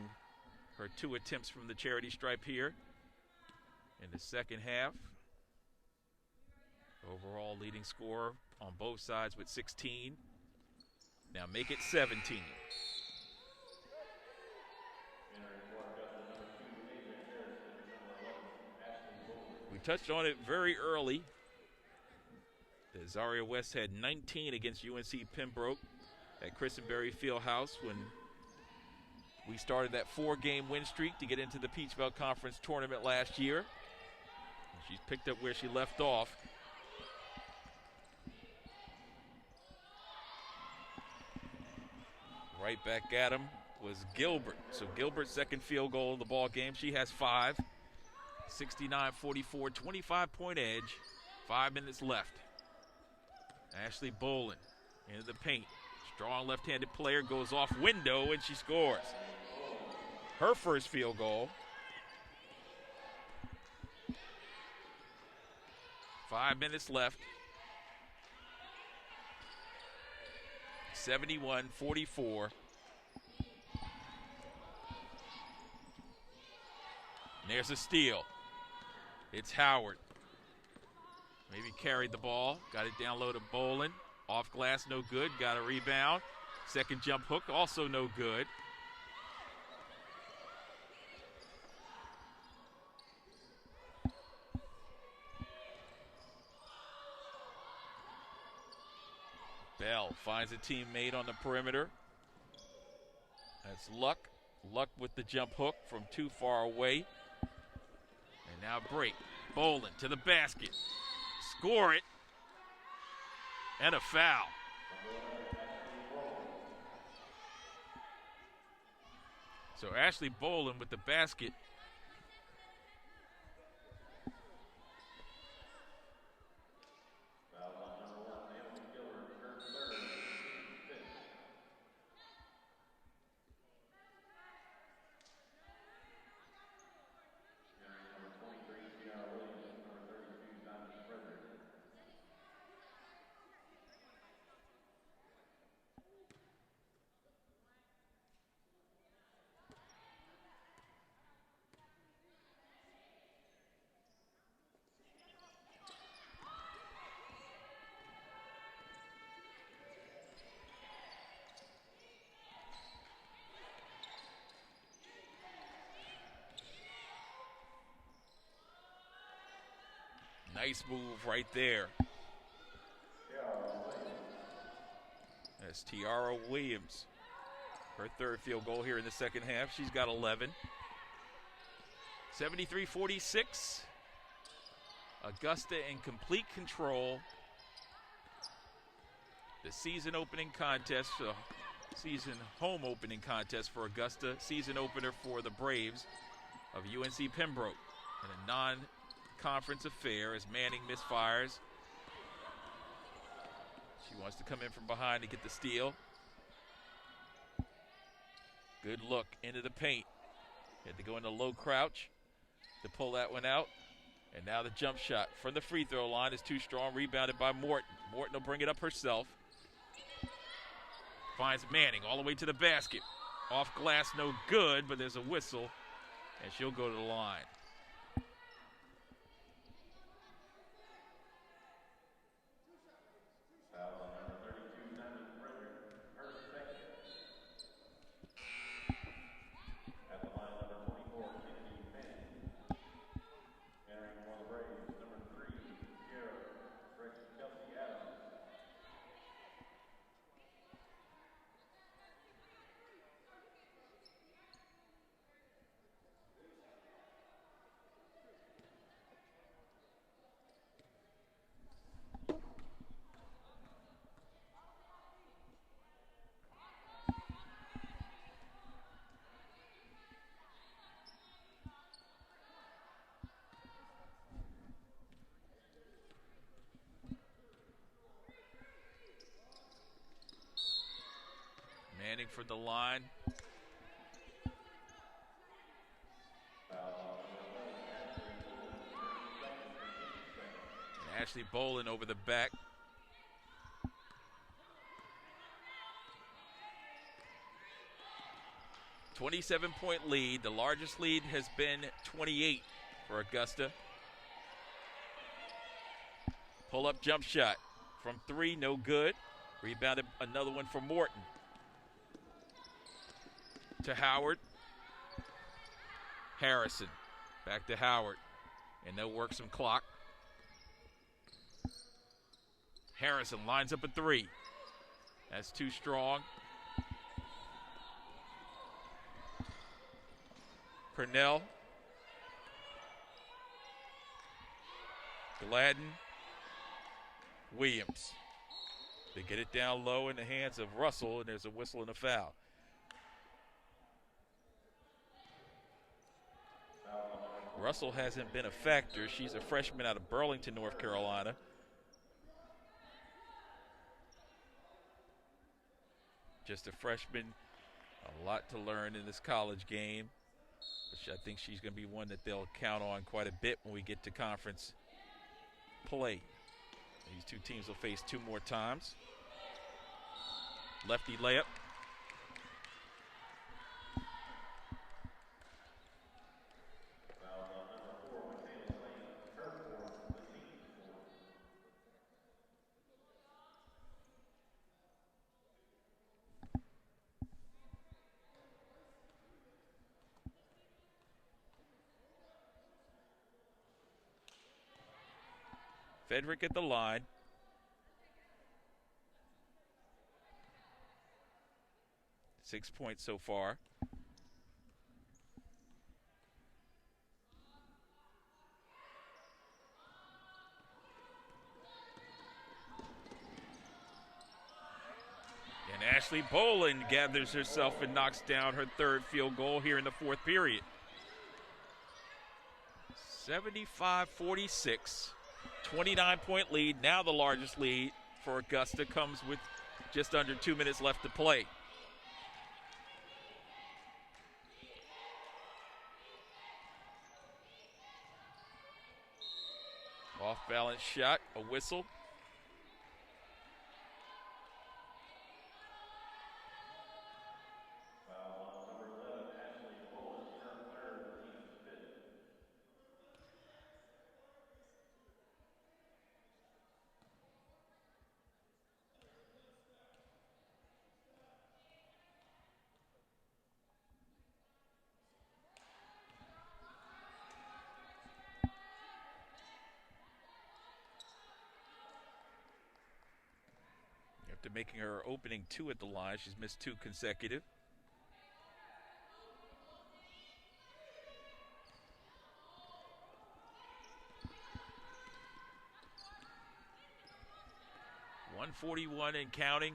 her 2 attempts from the charity stripe here in the second half. Overall leading scorer on both sides with 16. Now make it 17. We touched on it very early. The Zaria West had 19 against UNC Pembroke at Christenberry Fieldhouse when we started that 4-game win streak to get into the Peach Belt Conference tournament last year. And she's picked up where she left off. Right back at him was Gilbert. So Gilbert's second field goal of the ball game. She has 5. 69-44, 25-point edge. 5 minutes left. Ashley Bolin into the paint. Strong left-handed player goes off window, and she scores. Her first field goal. 5 minutes left. 71-44. There's a steal. It's Howard. Maybe carried the ball. Got it down low to Bolin. Off glass, no good. Got a rebound. Second jump hook, also no good. Bell finds a teammate on the perimeter. That's Luck. Luck with the jump hook from too far away. And now break. Bolin to the basket. Score it. And a foul. So Ashley Bolin with the basket. Nice move right there. That's Tiara Williams. Her third field goal here in the second half. She's got 11. 73-46. Augusta in complete control. The season opening contest, season home opening contest for Augusta. Season opener for the Braves of UNC Pembroke. In a non-conference affair as Manning misfires. She wants to come in from behind to get the steal. Good look into the paint. Had to go into low crouch to pull that one out. And now the jump shot from the free throw line is too strong, rebounded by Morton. Morton will bring it up herself. Finds Manning all the way to the basket. Off glass, no good, but there's a whistle, and she'll go to the line. Manning for the line. And Ashley Bolin over the back. .27 lead. The largest lead has been 28 for Augusta. Pull-up jump shot from three, no good. Rebounded another one for Morton. To Howard. Harrison. Back to Howard. And they'll work some clock. Harrison lines up a three. That's too strong. Purnell. Gladden. Williams. They get it down low in the hands of Russell, and there's a whistle and a foul. Russell hasn't been a factor. She's a freshman out of Burlington, North Carolina. Just a freshman, a lot to learn in this college game. Which I think she's going to be one that they'll count on quite a bit when we get to conference play. These two teams will face two more times. Lefty layup. Fedrick at the line. Six points so far. And Ashley Bolin gathers herself and knocks down her third field goal here in the fourth period. 75-46. 29-point lead. Now the largest lead for Augusta comes with just under 2 minutes left to play. Off balance shot, a whistle. after making her opening 2 at the line. She's missed 2 consecutive. .141 and counting.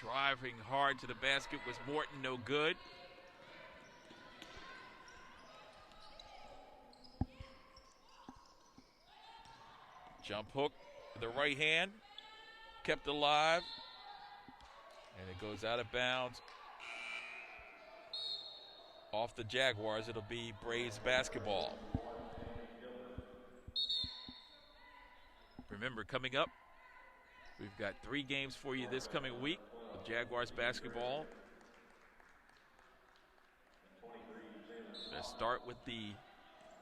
Driving hard to the basket was Morton, no good. Jump hook, the right hand, kept alive, and it goes out of bounds. Off the Jaguars, it'll be Braves basketball. Remember, coming up, we've got 3 games for you this coming week with Jaguars basketball. Let's start with the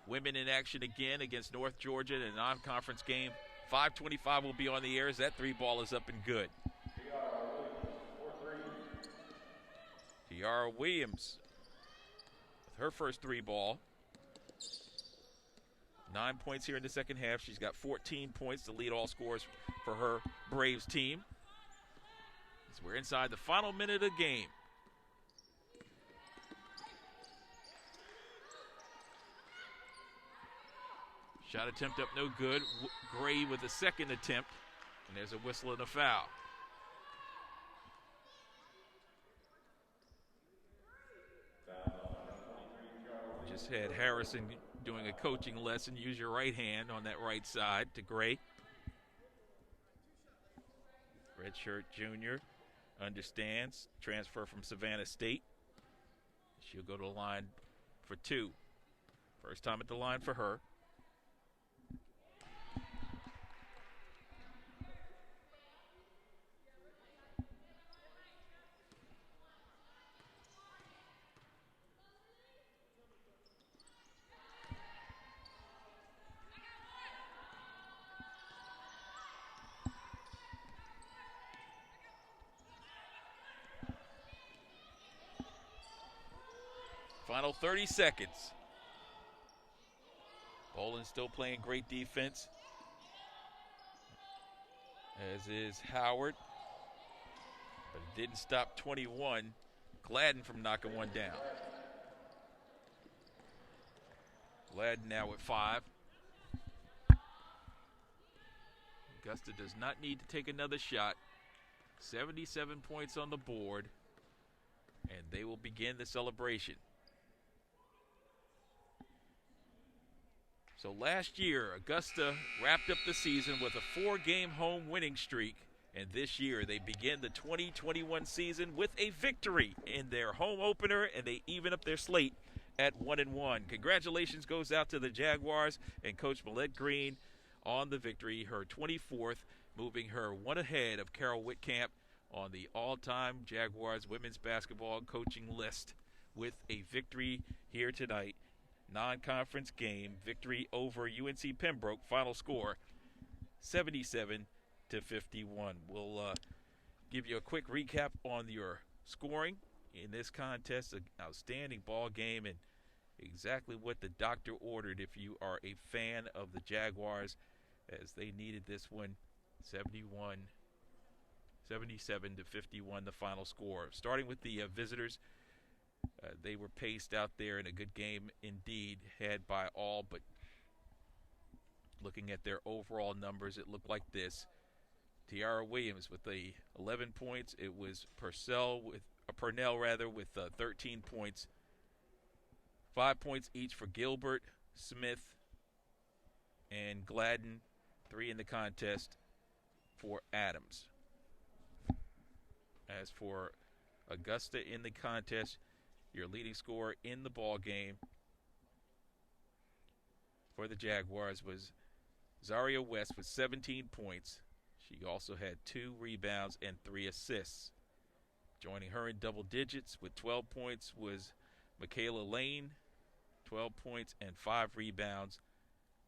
women in action again against North Georgia in a non-conference game. 5:25 will be on the air as that 3 ball is up and good. Tiara Williams with her first 3 ball. 9 points here in the second half. She's got 14 points to lead all scores for her Braves team. As we're inside the final minute of the game. Shot attempt up no good. Gray with a second attempt. And there's a whistle and a foul. Just had Harrison doing a coaching lesson. Use your right hand on that right side to Gray. Redshirt junior understands. Transfer from Savannah State. She'll go to the line for 2. First time at the line for her. Final 30 seconds. Bolin still playing great defense, as is Howard. But it didn't stop 21. Gladden from knocking one down. Gladden now with 5. Augusta does not need to take another shot. 77 points on the board, and they will begin the celebration. So last year, Augusta wrapped up the season with a 4-game home winning streak. And this year, they begin the 2021 season with a victory in their home opener, and they even up their slate at 1-1. Congratulations goes out to the Jaguars and Coach Millette Green on the victory, her 24th, moving her 1 ahead of Carol Whitcamp on the all-time Jaguars women's basketball coaching list with a victory here tonight. Non-conference game, victory over UNC Pembroke. Final score, 77-51. We'll give you a quick recap on your scoring in this contest. An outstanding ball game and exactly what the doctor ordered if you are a fan of the Jaguars, as they needed this one. 77-51, the final score. Starting with the visitors. They were paced out there in a good game indeed, had by all, but looking at their overall numbers, it looked like this. Tiara Williams with the 11 points. It was Purnell with 13 points. 5 points each for Gilbert, Smith, and Gladden. 3 in the contest for Adams. As for Augusta in the contest, your leading scorer in the ball game for the Jaguars was Zaria West with 17 points. She also had 2 rebounds and 3 assists. Joining her in double digits with 12 points was Michaela Lane, 12 points and 5 rebounds.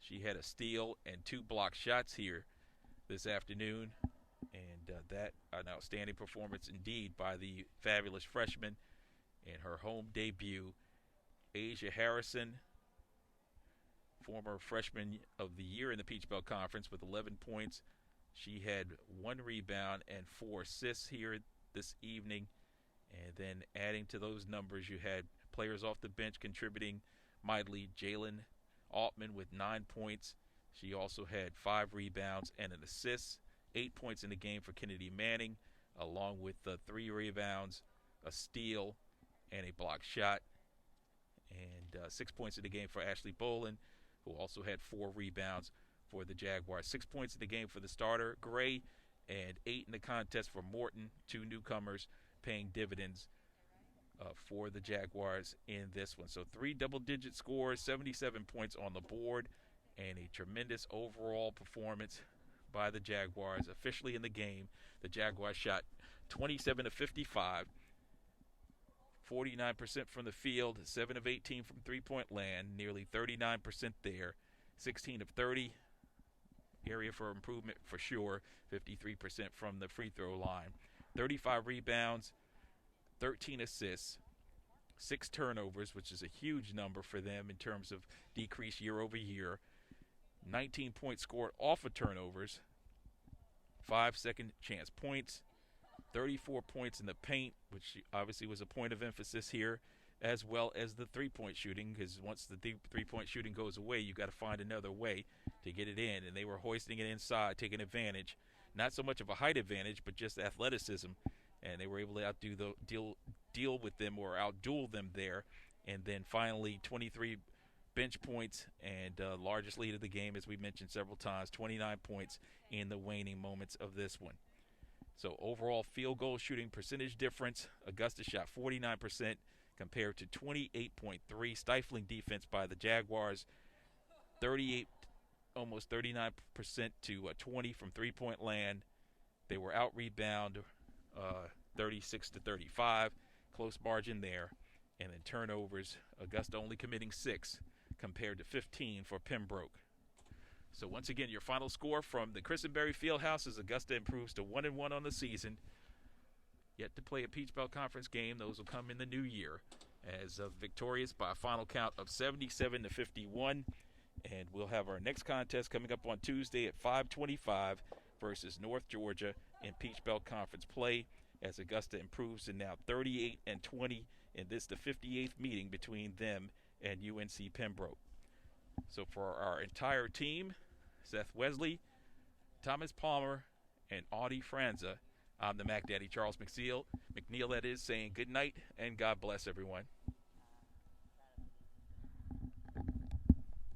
She had a steal and 2 block shots here this afternoon, and that an outstanding performance indeed by the fabulous freshman. in her home debut. Asia Harrison, former freshman of the year in the Peach Belt Conference, with 11 points. She had 1 rebound and 4 assists here this evening. And then adding to those numbers, you had players off the bench contributing mightily. Jalen Altman with 9 points. She also had 5 rebounds and an assist. 8 points in the game for Kennedy Manning, along with 3 rebounds, a steal, and a block shot. And 6 points in the game for Ashley Bolin, who also had 4 rebounds for the Jaguars. 6 points in the game for the starter, Gray, and 8 in the contest for Morton, 2 newcomers paying dividends for the Jaguars in this one. So 3 double-digit scores, 77 points on the board, and a tremendous overall performance by the Jaguars. Officially in the game, the Jaguars shot 27 of 55, 49% from the field, 7 of 18 from three-point land, nearly 39% there, 16 of 30, area for improvement for sure, 53% from the free throw line, 35 rebounds, 13 assists, 6 turnovers, which is a huge number for them in terms of decrease year over year, 19 points scored off of turnovers, 5 second chance points, 34 points in the paint, which obviously was a point of emphasis here, as well as the three-point shooting, because once the three-point shooting goes away, you got to find another way to get it in, and they were hoisting it inside, taking advantage, not so much of a height advantage, but just athleticism, and they were able to deal with them or outduel them there, and then finally 23 bench points and largest lead of the game, as we mentioned several times, 29 points in the waning moments of this one. So overall field goal shooting percentage difference, Augusta shot 49% compared to 28.3. Stifling defense by the Jaguars, 38, almost 39% to 20 from three-point land. They were out rebound 36 to 35, close margin there. And then turnovers, Augusta only committing 6 compared to 15 for Pembroke. So once again, your final score from the Christenberry Fieldhouse as Augusta improves to 1-1 on the season. Yet to play a Peach Belt Conference game. Those will come in the new year as victorious by a final count of 77 to 51. And we'll have our next contest coming up on Tuesday at 5:25 versus North Georgia in Peach Belt Conference play as Augusta improves to now 38-20 in this, the 58th meeting between them and UNC Pembroke. So for our entire team, Seth Wesley, Thomas Palmer, and Audie Franza, I'm the Mac Daddy, Charles McNeil, that is, saying good night and God bless everyone.